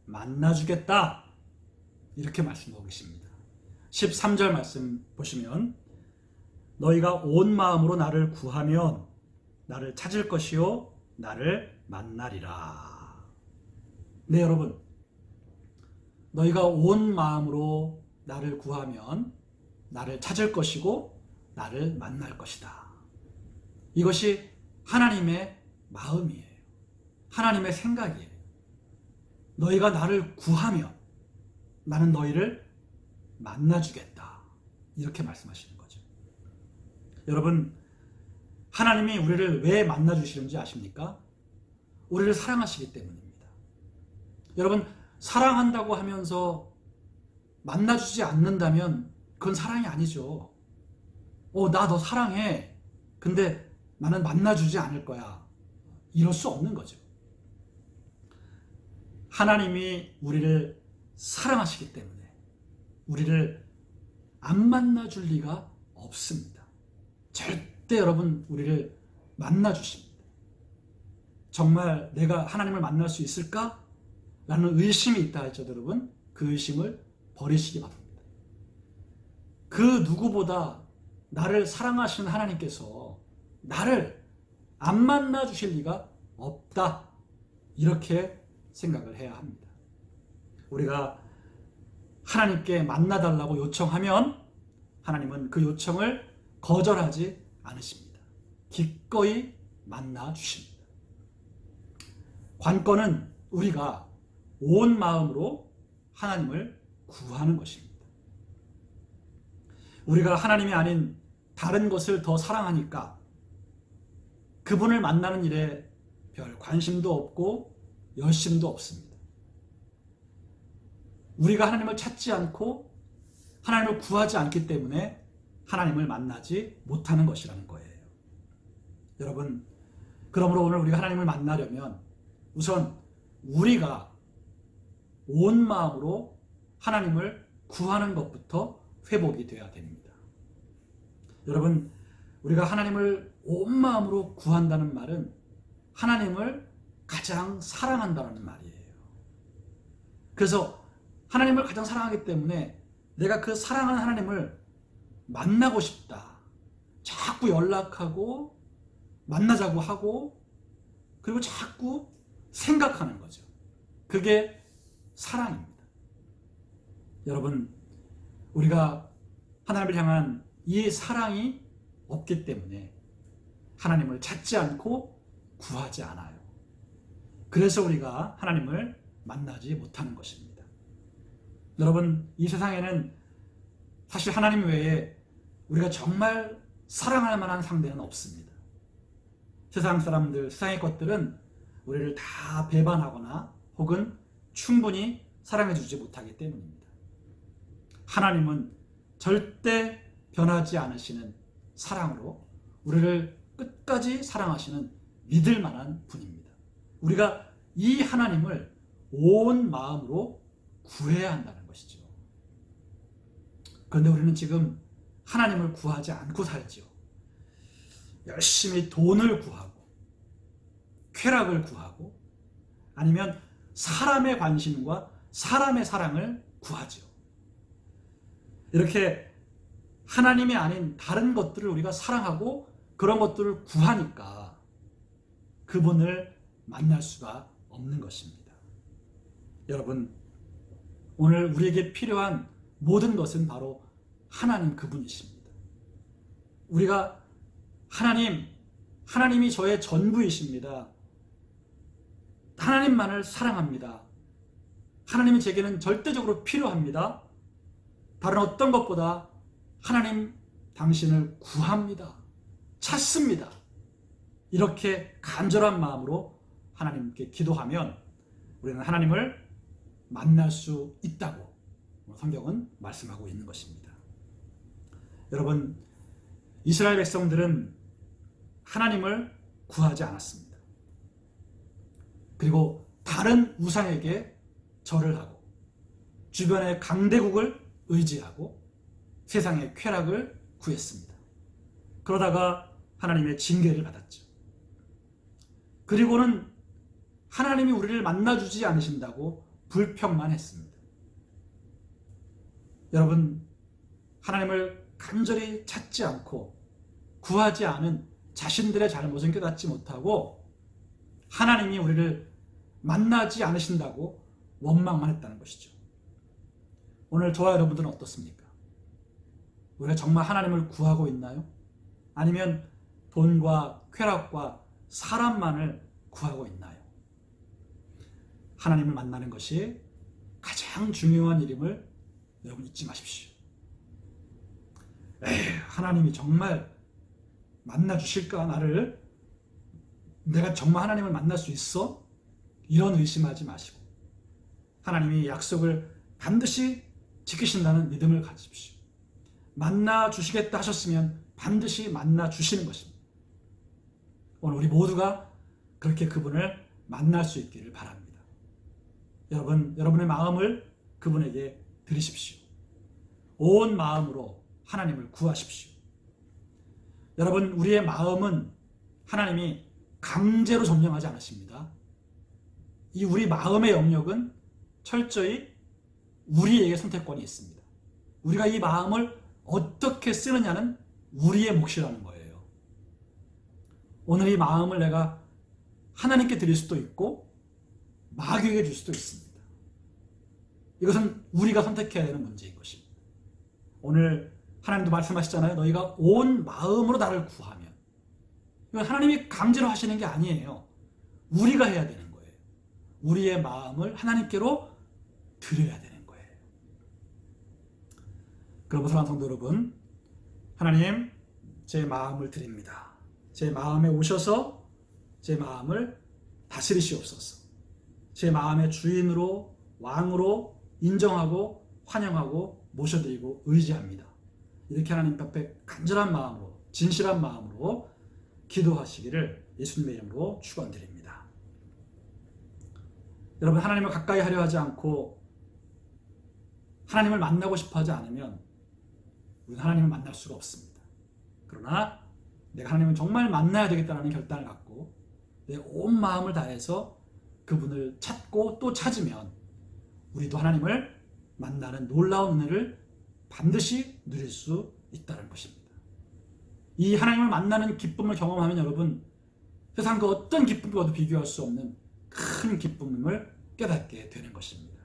Speaker 2: 만나주겠다. 이렇게 말씀하고 계십니다. 13절 말씀 보시면 너희가 온 마음으로 나를 구하면 나를 찾을 것이요 나를 만나리라. 네, 여러분, 너희가 온 마음으로 나를 구하면 나를 찾을 것이고 나를 만날 것이다. 이것이 하나님의 마음이에요. 하나님의 생각이에요. 너희가 나를 구하면 나는 너희를 만나주겠다. 이렇게 말씀하시는 거죠. 여러분, 하나님이 우리를 왜 만나주시는지 아십니까? 우리를 사랑하시기 때문입니다. 여러분, 사랑한다고 하면서 만나주지 않는다면 그건 사랑이 아니죠. 나 너 사랑해. 근데 나는 만나주지 않을 거야. 이럴 수 없는 거죠. 하나님이 우리를 사랑하시기 때문에 우리를 안 만나줄 리가 없습니다. 절대 여러분 우리를 만나주십니다. 정말 내가 하나님을 만날 수 있을까? 라는 의심이 있다 할지라도 여러분 그 의심을 버리시기 바랍니다. 그 누구보다 나를 사랑하시는 하나님께서 나를 안 만나 주실 리가 없다. 이렇게 생각을 해야 합니다. 우리가 하나님께 만나달라고 요청하면 하나님은 그 요청을 거절하지 않으십니다. 기꺼이 만나 주십니다. 관건은 우리가 온 마음으로 하나님을 구하는 것입니다. 우리가 하나님이 아닌 다른 것을 더 사랑하니까 그분을 만나는 일에 별 관심도 없고 열심도 없습니다. 우리가 하나님을 찾지 않고 하나님을 구하지 않기 때문에 하나님을 만나지 못하는 것이라는 거예요. 여러분, 그러므로 오늘 우리가 하나님을 만나려면 우선 우리가 온 마음으로 하나님을 구하는 것부터 회복이 되어야 됩니다. 여러분, 우리가 하나님을 온 마음으로 구한다는 말은 하나님을 가장 사랑한다는 말이에요. 그래서 하나님을 가장 사랑하기 때문에 내가 그 사랑하는 하나님을 만나고 싶다. 자꾸 연락하고 만나자고 하고 그리고 자꾸 생각하는 거죠. 그게 사랑입니다. 여러분, 우리가 하나님을 향한 이 사랑이 없기 때문에 하나님을 찾지 않고 구하지 않아요. 그래서 우리가 하나님을 만나지 못하는 것입니다. 여러분, 이 세상에는 사실 하나님 외에 우리가 정말 사랑할 만한 상대는 없습니다. 세상 사람들, 세상의 것들은 우리를 다 배반하거나 혹은 충분히 사랑해주지 못하기 때문입니다. 하나님은 절대 변하지 않으시는 사랑으로 우리를 끝까지 사랑하시는 믿을 만한 분입니다. 우리가 이 하나님을 온 마음으로 구해야 한다는 것이죠. 그런데 우리는 지금 하나님을 구하지 않고 살죠. 열심히 돈을 구하고 쾌락을 구하고 아니면 사람의 관심과 사람의 사랑을 구하죠. 이렇게 하나님이 아닌 다른 것들을 우리가 사랑하고 그런 것들을 구하니까 그분을 만날 수가 없는 것입니다. 여러분, 오늘 우리에게 필요한 모든 것은 바로 하나님 그분이십니다. 우리가 하나님이 저의 전부이십니다. 하나님만을 사랑합니다. 하나님이 제게는 절대적으로 필요합니다. 다른 어떤 것보다 하나님 당신을 구합니다. 찾습니다. 이렇게 간절한 마음으로 하나님께 기도하면 우리는 하나님을 만날 수 있다고 성경은 말씀하고 있는 것입니다. 여러분, 이스라엘 백성들은 하나님을 구하지 않았습니다. 그리고 다른 우상에게 절을 하고 주변의 강대국을 의지하고 세상의 쾌락을 구했습니다. 그러다가 하나님의 징계를 받았죠. 그리고는 하나님이 우리를 만나주지 않으신다고 불평만 했습니다. 여러분, 하나님을 간절히 찾지 않고 구하지 않은 자신들의 잘못은 깨닫지 못하고 하나님이 우리를 만나지 않으신다고 원망만 했다는 것이죠. 오늘 저와 여러분들은 어떻습니까? 우리가 정말 하나님을 구하고 있나요? 아니면 돈과 쾌락과 사람만을 구하고 있나요? 하나님을 만나는 것이 가장 중요한 일임을 여러분 잊지 마십시오. 하나님이 정말 만나주실까 나를? 내가 정말 하나님을 만날 수 있어? 이런 의심하지 마시고 하나님이 약속을 반드시 지키신다는 믿음을 가지십시오. 만나 주시겠다 하셨으면 반드시 만나 주시는 것입니다. 오늘 우리 모두가 그렇게 그분을 만날 수 있기를 바랍니다. 여러분의 마음을 그분에게 드리십시오. 온 마음으로 하나님을 구하십시오. 여러분, 우리의 마음은 하나님이 강제로 점령하지 않으십니다. 이 우리 마음의 영역은 철저히 우리에게 선택권이 있습니다. 우리가 이 마음을 어떻게 쓰느냐는 우리의 몫이라는 거예요. 오늘 이 마음을 내가 하나님께 드릴 수도 있고 마귀에게 줄 수도 있습니다. 이것은 우리가 선택해야 되는 문제인 것입니다. 오늘 하나님도 말씀하시잖아요. 너희가 온 마음으로 나를 구하면. 이건 하나님이 강제로 하시는 게 아니에요. 우리가 해야 되는 거예요. 우리의 마음을 하나님께로 드려야 되는 거예요. 그러므로 사랑하는 성도 여러분, 하나님, 제 마음을 드립니다. 제 마음에 오셔서 제 마음을 다스리시옵소서. 제 마음의 주인으로, 왕으로 인정하고 환영하고 모셔드리고 의지합니다. 이렇게 하나님 앞에 간절한 마음으로, 진실한 마음으로 기도하시기를 예수님의 이름으로 축원드립니다. 여러분, 하나님을 가까이 하려 하지 않고 하나님을 만나고 싶어 하지 않으면 우리는 하나님을 만날 수가 없습니다. 그러나 내가 하나님을 정말 만나야 되겠다는 결단을 갖고 내 온 마음을 다해서 그분을 찾고 또 찾으면 우리도 하나님을 만나는 놀라운 은혜를 반드시 누릴 수 있다는 것입니다. 이 하나님을 만나는 기쁨을 경험하면 여러분, 세상 그 어떤 기쁨과도 비교할 수 없는 큰 기쁨을 깨닫게 되는 것입니다.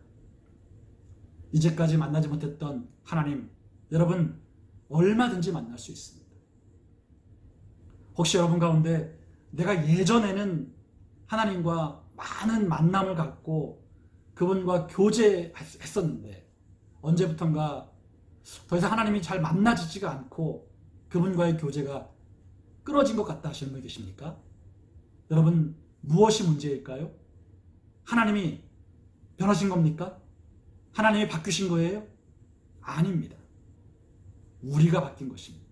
Speaker 2: 이제까지 만나지 못했던 하나님, 여러분 얼마든지 만날 수 있습니다. 혹시 여러분 가운데 내가 예전에는 하나님과 많은 만남을 갖고 그분과 교제했었는데 언제부턴가 더 이상 하나님이 잘 만나지지가 않고 그분과의 교제가 끊어진 것 같다 하시는 분 계십니까? 여러분, 무엇이 문제일까요? 하나님이 변하신 겁니까? 하나님이 바뀌신 거예요? 아닙니다. 우리가 바뀐 것입니다.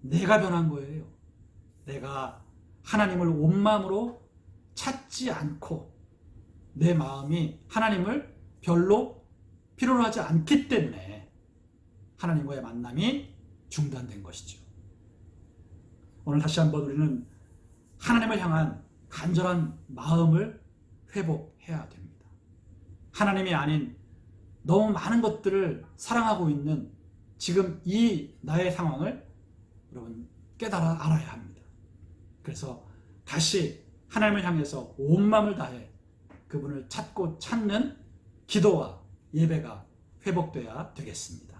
Speaker 2: 내가 변한 거예요. 내가 하나님을 온 마음으로 찾지 않고 내 마음이 하나님을 별로 필요로 하지 않기 때문에 하나님과의 만남이 중단된 것이죠. 오늘 다시 한번 우리는 하나님을 향한 간절한 마음을 회복해야 됩니다. 하나님이 아닌 너무 많은 것들을 사랑하고 있는 지금 이 나의 상황을 여러분 깨달아 알아야 합니다. 그래서 다시 하나님을 향해서 온 마음을 다해 그분을 찾고 찾는 기도와 예배가 회복돼야 되겠습니다.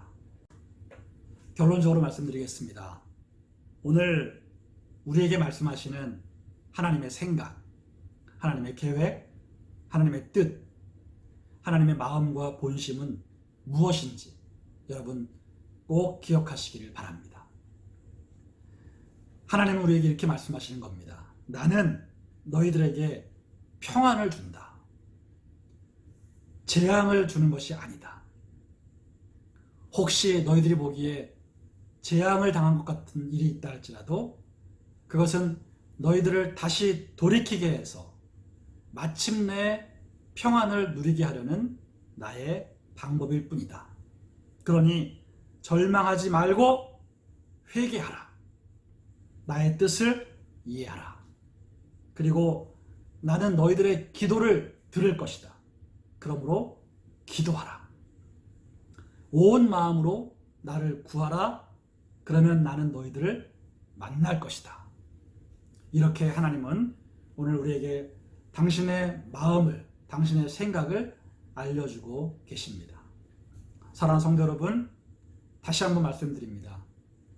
Speaker 2: 결론적으로 말씀드리겠습니다. 오늘 우리에게 말씀하시는 하나님의 생각, 하나님의 계획, 하나님의 뜻, 하나님의 마음과 본심은 무엇인지 여러분 꼭 기억하시기를 바랍니다. 하나님은 우리에게 이렇게 말씀하시는 겁니다. 나는 너희들에게 평안을 준다. 재앙을 주는 것이 아니다. 혹시 너희들이 보기에 재앙을 당한 것 같은 일이 있다 할지라도 그것은 너희들을 다시 돌이키게 해서 마침내 평안을 누리게 하려는 나의 방법일 뿐이다. 그러니 절망하지 말고 회개하라. 나의 뜻을 이해하라. 그리고 나는 너희들의 기도를 들을 것이다. 그러므로 기도하라. 온 마음으로 나를 구하라. 그러면 나는 너희들을 만날 것이다. 이렇게 하나님은 오늘 우리에게 당신의 마음을, 당신의 생각을 알려주고 계십니다. 사랑하는 성도 여러분, 다시 한번 말씀드립니다.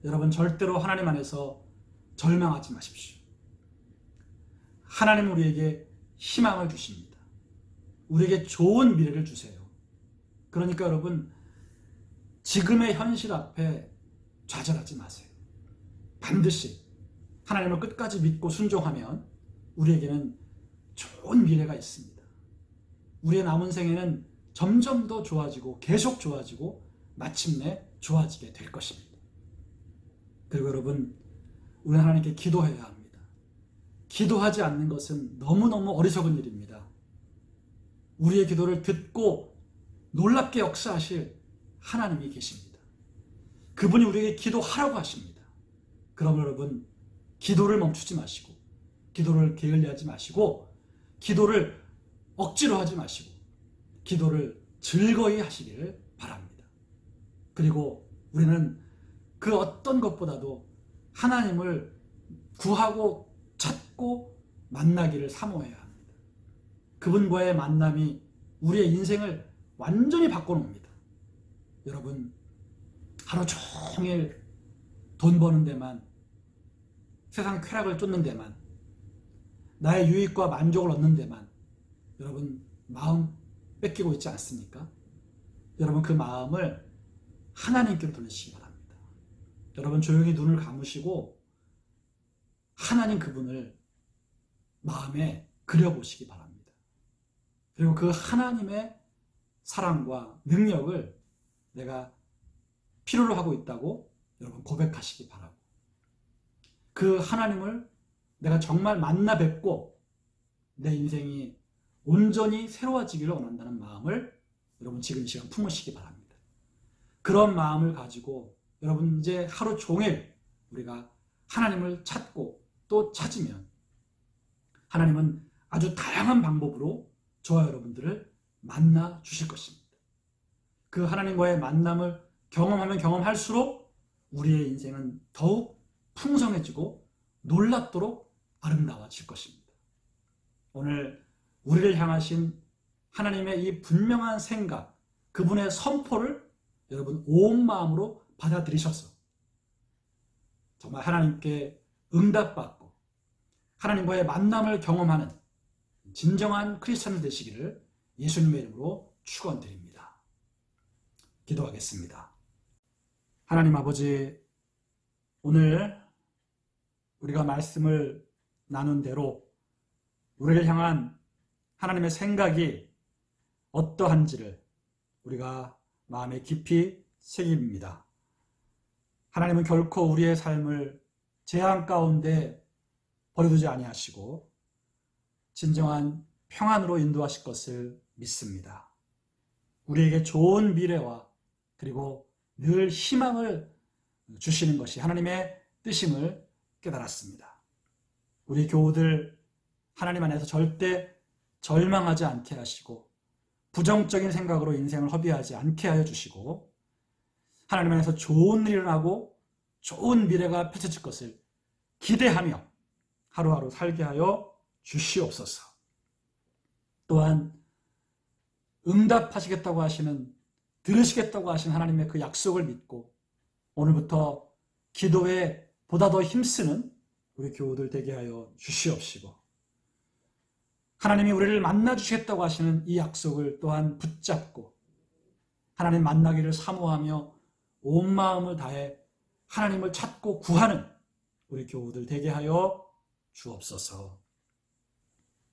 Speaker 2: 여러분 절대로 하나님 안에서 절망하지 마십시오. 하나님은 우리에게 희망을 주십니다. 우리에게 좋은 미래를 주세요. 그러니까 여러분 지금의 현실 앞에 좌절하지 마세요. 반드시 하나님을 끝까지 믿고 순종하면 우리에게는 좋은 미래가 있습니다. 우리의 남은 생에는 점점 더 좋아지고 계속 좋아지고 마침내 좋아지게 될 것입니다. 그리고 여러분, 우리는 하나님께 기도해야 합니다. 기도하지 않는 것은 너무너무 어리석은 일입니다. 우리의 기도를 듣고 놀랍게 역사하실 하나님이 계십니다. 그분이 우리에게 기도하라고 하십니다. 그럼 여러분, 기도를 멈추지 마시고, 기도를 게을리하지 마시고, 기도를 억지로 하지 마시고, 기도를 즐거이 하시기를 바랍니다. 그리고 우리는 그 어떤 것보다도 하나님을 구하고 찾고 만나기를 사모해야 합니다. 그분과의 만남이 우리의 인생을 완전히 바꿔놓습니다. 여러분, 하루 종일 돈 버는 데만, 세상 쾌락을 쫓는 데만, 나의 유익과 만족을 얻는 데만 여러분 마음 뺏기고 있지 않습니까? 여러분, 그 마음을 하나님께로 돌리시기 바랍니다. 여러분, 조용히 눈을 감으시고 하나님 그분을 마음에 그려보시기 바랍니다. 그리고 그 하나님의 사랑과 능력을 내가 필요로 하고 있다고 여러분 고백하시기 바라고, 그 하나님을 내가 정말 만나 뵙고 내 인생이 온전히 새로워지기를 원한다는 마음을 여러분 지금 이 시간 품으시기 바랍니다. 그런 마음을 가지고 여러분 이제 하루 종일 우리가 하나님을 찾고 또 찾으면 하나님은 아주 다양한 방법으로 저와 여러분들을 만나 주실 것입니다. 그 하나님과의 만남을 경험하면 경험할수록 우리의 인생은 더욱 풍성해지고 놀랍도록 아름다워질 것입니다. 오늘 우리를 향하신 하나님의 이 분명한 생각, 그분의 선포를 여러분 온 마음으로 받아들이셔서 정말 하나님께 응답받고 하나님과의 만남을 경험하는 진정한 크리스찬 되시기를 예수님의 이름으로 축원드립니다. 기도하겠습니다. 하나님 아버지, 오늘 우리가 말씀을 나눈 대로 우리를 향한 하나님의 생각이 어떠한지를 우리가 마음에 깊이 새깁니다. 하나님은 결코 우리의 삶을 재앙 가운데 버려두지 아니하시고 진정한 평안으로 인도하실 것을 믿습니다. 우리에게 좋은 미래와 그리고 늘 희망을 주시는 것이 하나님의 뜻임을 깨달았습니다. 우리 교우들 하나님 안에서 절대 절망하지 않게 하시고 부정적인 생각으로 인생을 허비하지 않게 하여 주시고 하나님 안에서 좋은 일이 일어나고 좋은 미래가 펼쳐질 것을 기대하며 하루하루 살게 하여 주시옵소서. 또한 응답하시겠다고 하시는, 들으시겠다고 하신 하나님의 그 약속을 믿고 오늘부터 기도에 보다 더 힘쓰는 우리 교우들 되게 하여 주시옵시고 하나님이 우리를 만나 주시겠다고 하시는 이 약속을 또한 붙잡고 하나님 만나기를 사모하며 온 마음을 다해 하나님을 찾고 구하는 우리 교우들 되게 하여 주옵소서.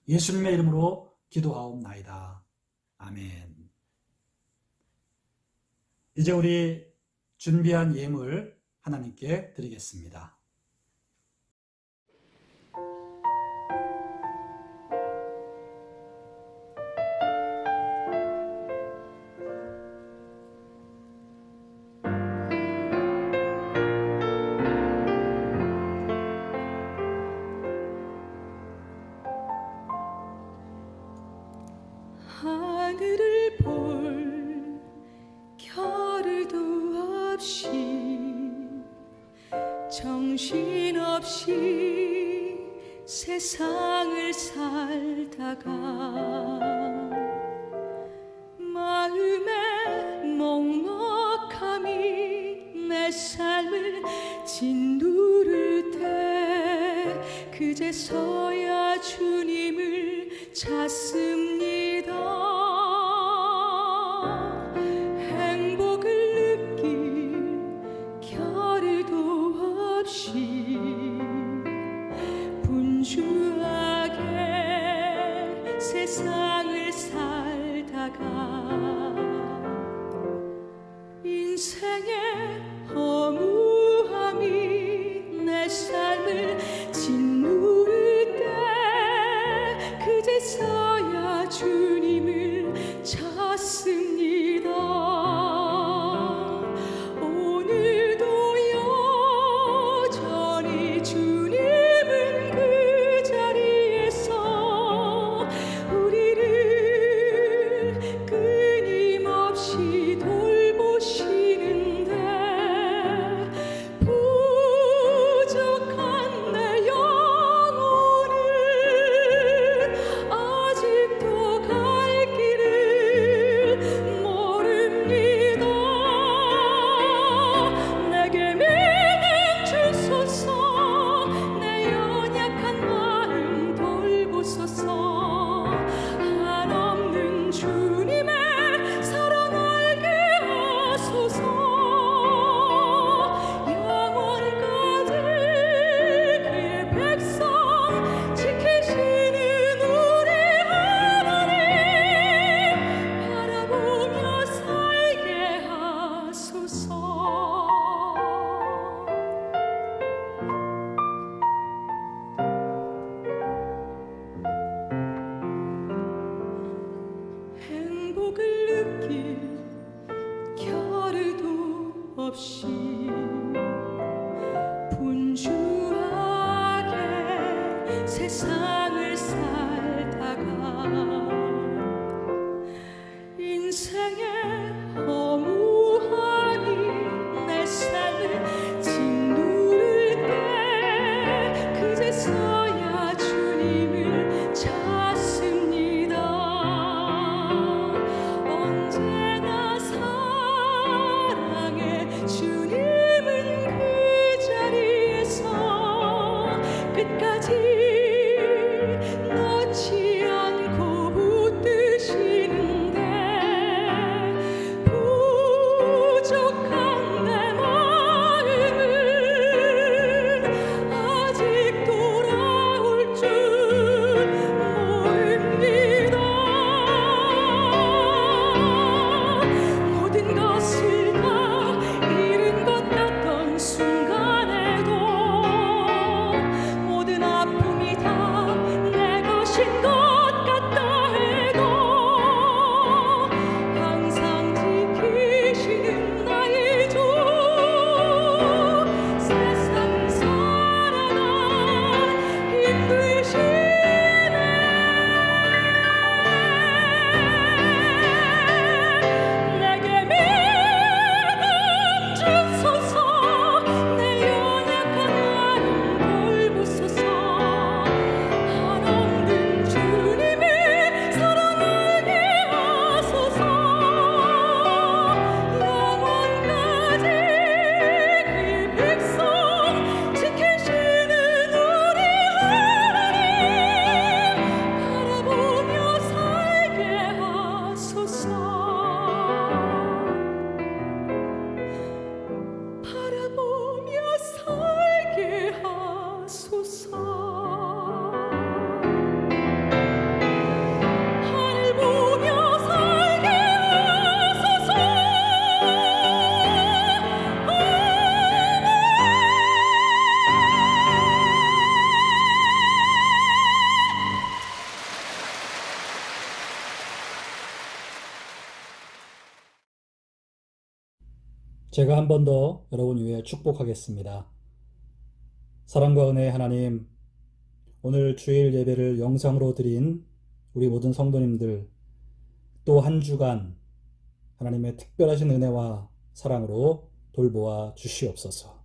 Speaker 2: 예수님의 이름으로 기도하옵나이다. 아멘. 이제 우리 준비한 예물 하나님께 드리겠습니다.
Speaker 4: 하늘을 볼 겨를도 없이 정신없이 세상을 살다가 마음의 먹먹함이 내 삶을 짓누를 때 그제서야 주님을 찾습니다. 행복을 느낄 겨를도 없이 분주하게 세상을 살다가 인생의 허무함이 내 삶을 짓누를 때 세상을 살다가 인생의 허무함이 내 삶을 짓누를 때 그제서야 주님을 찾습니다. 언제나 사랑해 주님은 그 자리에서 끝까지 놓지 않고 붙드시는데 부족한 내 마음은 아직 돌아올 줄 모릅니다. 모든 것을 다 잃은 것 같던 순간에도 모든 아픔이 다 내 것인 것 같다 해도 항상 지키시는 나의 주 세상 살아가 힘드시네. 내게 믿음 주소서. 내 연약한 마음 돌보소서. 한없는 주님이 살아나게 하소서. 영원까지 그의 백성 지키시는 우리 하나님 바라보며 살게 하소서. 바라보며 살게 하소서. 하늘 보며 살게 하소서.
Speaker 2: 제가 한 번 더 여러분 위해 축복하겠습니다. 사랑과 은혜의 하나님, 오늘 주일 예배를 영상으로 드린 우리 모든 성도님들, 또 한 주간 하나님의 특별하신 은혜와 사랑으로 돌보아 주시옵소서.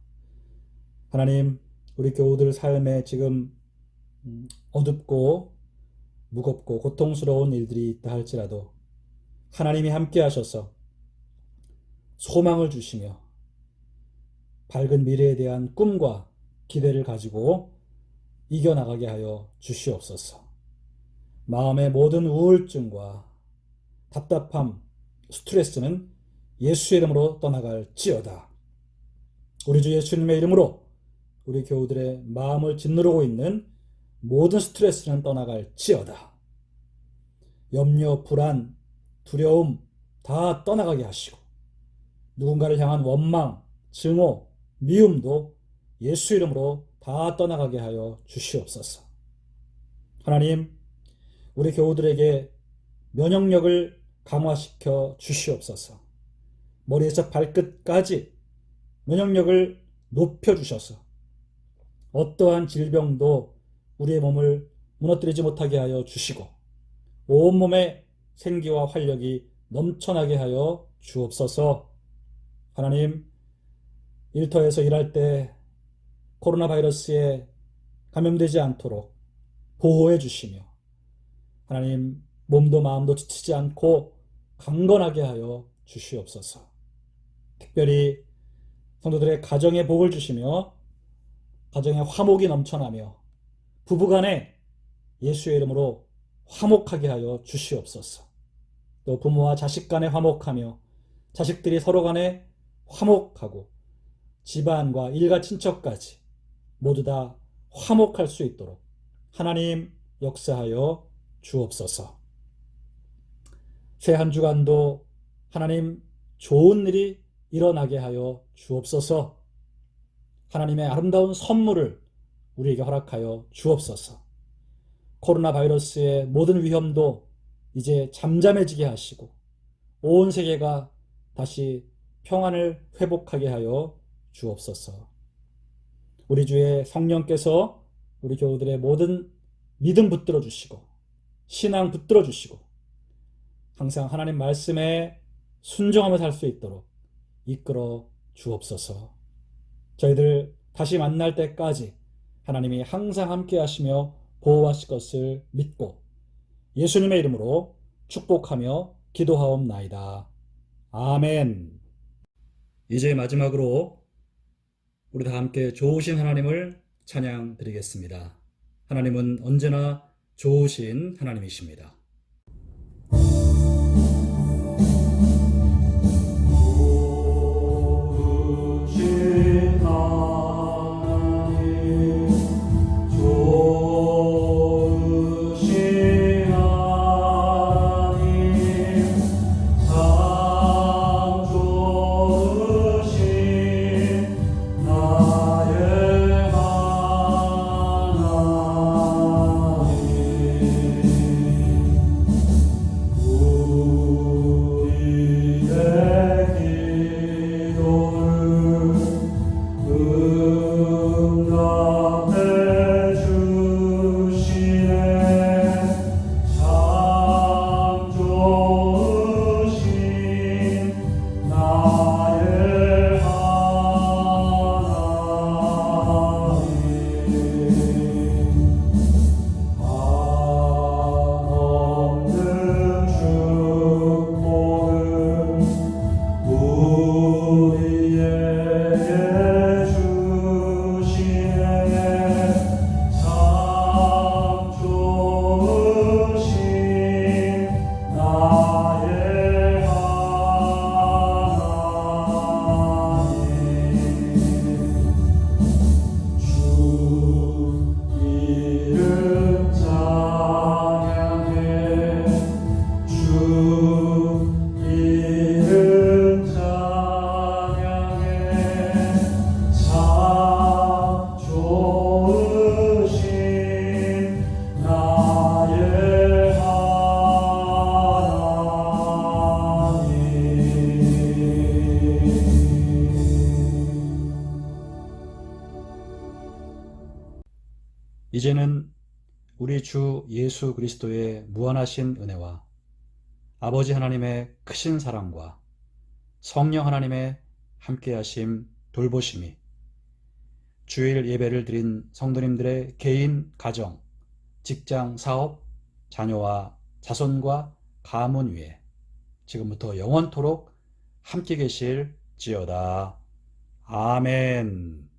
Speaker 2: 하나님, 우리 교우들 삶에 지금 어둡고 무겁고 고통스러운 일들이 있다 할지라도 하나님이 함께 하셔서 소망을 주시며 밝은 미래에 대한 꿈과 기대를 가지고 이겨나가게 하여 주시옵소서. 마음의 모든 우울증과 답답함, 스트레스는 예수의 이름으로 떠나갈지어다. 우리 주 예수님의 이름으로 우리 교우들의 마음을 짓누르고 있는 모든 스트레스는 떠나갈지어다. 염려, 불안, 두려움 다 떠나가게 하시고 누군가를 향한 원망, 증오, 미움도 예수 이름으로 다 떠나가게 하여 주시옵소서. 하나님, 우리 교우들에게 면역력을 강화시켜 주시옵소서. 머리에서 발끝까지 면역력을 높여주셔서 어떠한 질병도 우리의 몸을 무너뜨리지 못하게 하여 주시고 온몸에 생기와 활력이 넘쳐나게 하여 주옵소서. 하나님, 일터에서 일할 때 코로나 바이러스에 감염되지 않도록 보호해 주시며 하나님, 몸도 마음도 지치지 않고 강건하게 하여 주시옵소서. 특별히 성도들의 가정에 복을 주시며 가정에 화목이 넘쳐나며 부부간에 예수의 이름으로 화목하게 하여 주시옵소서. 또 부모와 자식 간에 화목하며 자식들이 서로 간에 화목하고 집안과 일가 친척까지 모두 다 화목할 수 있도록 하나님 역사하여 주옵소서. 새 한 주간도 하나님 좋은 일이 일어나게 하여 주옵소서. 하나님의 아름다운 선물을 우리에게 허락하여 주옵소서. 코로나 바이러스의 모든 위험도 이제 잠잠해지게 하시고 온 세계가 다시 평안을 회복하게 하여 주옵소서. 우리 주의 성령께서 우리 교우들의 모든 믿음 붙들어 주시고 신앙 붙들어 주시고 항상 하나님 말씀에 순종하며 살 수 있도록 이끌어 주옵소서. 저희들 다시 만날 때까지 하나님이 항상 함께 하시며 보호하실 것을 믿고 예수님의 이름으로 축복하며 기도하옵나이다. 아멘. 이제 마지막으로 우리 다 함께 좋으신 하나님을 찬양 드리겠습니다. 하나님은 언제나 좋으신 하나님이십니다. 좋으신 하나님, 좋으신 하나님, 참 좋으신 나의 이제는 우리 주 예수 그리스도의 무한하신 은혜와 아버지 하나님의 크신 사랑과 성령 하나님의 함께하심 돌보심이 주일 예배를 드린 성도님들의 개인, 가정, 직장, 사업, 자녀와 자손과 가문 위에 지금부터 영원토록 함께 계실지어다. 아멘.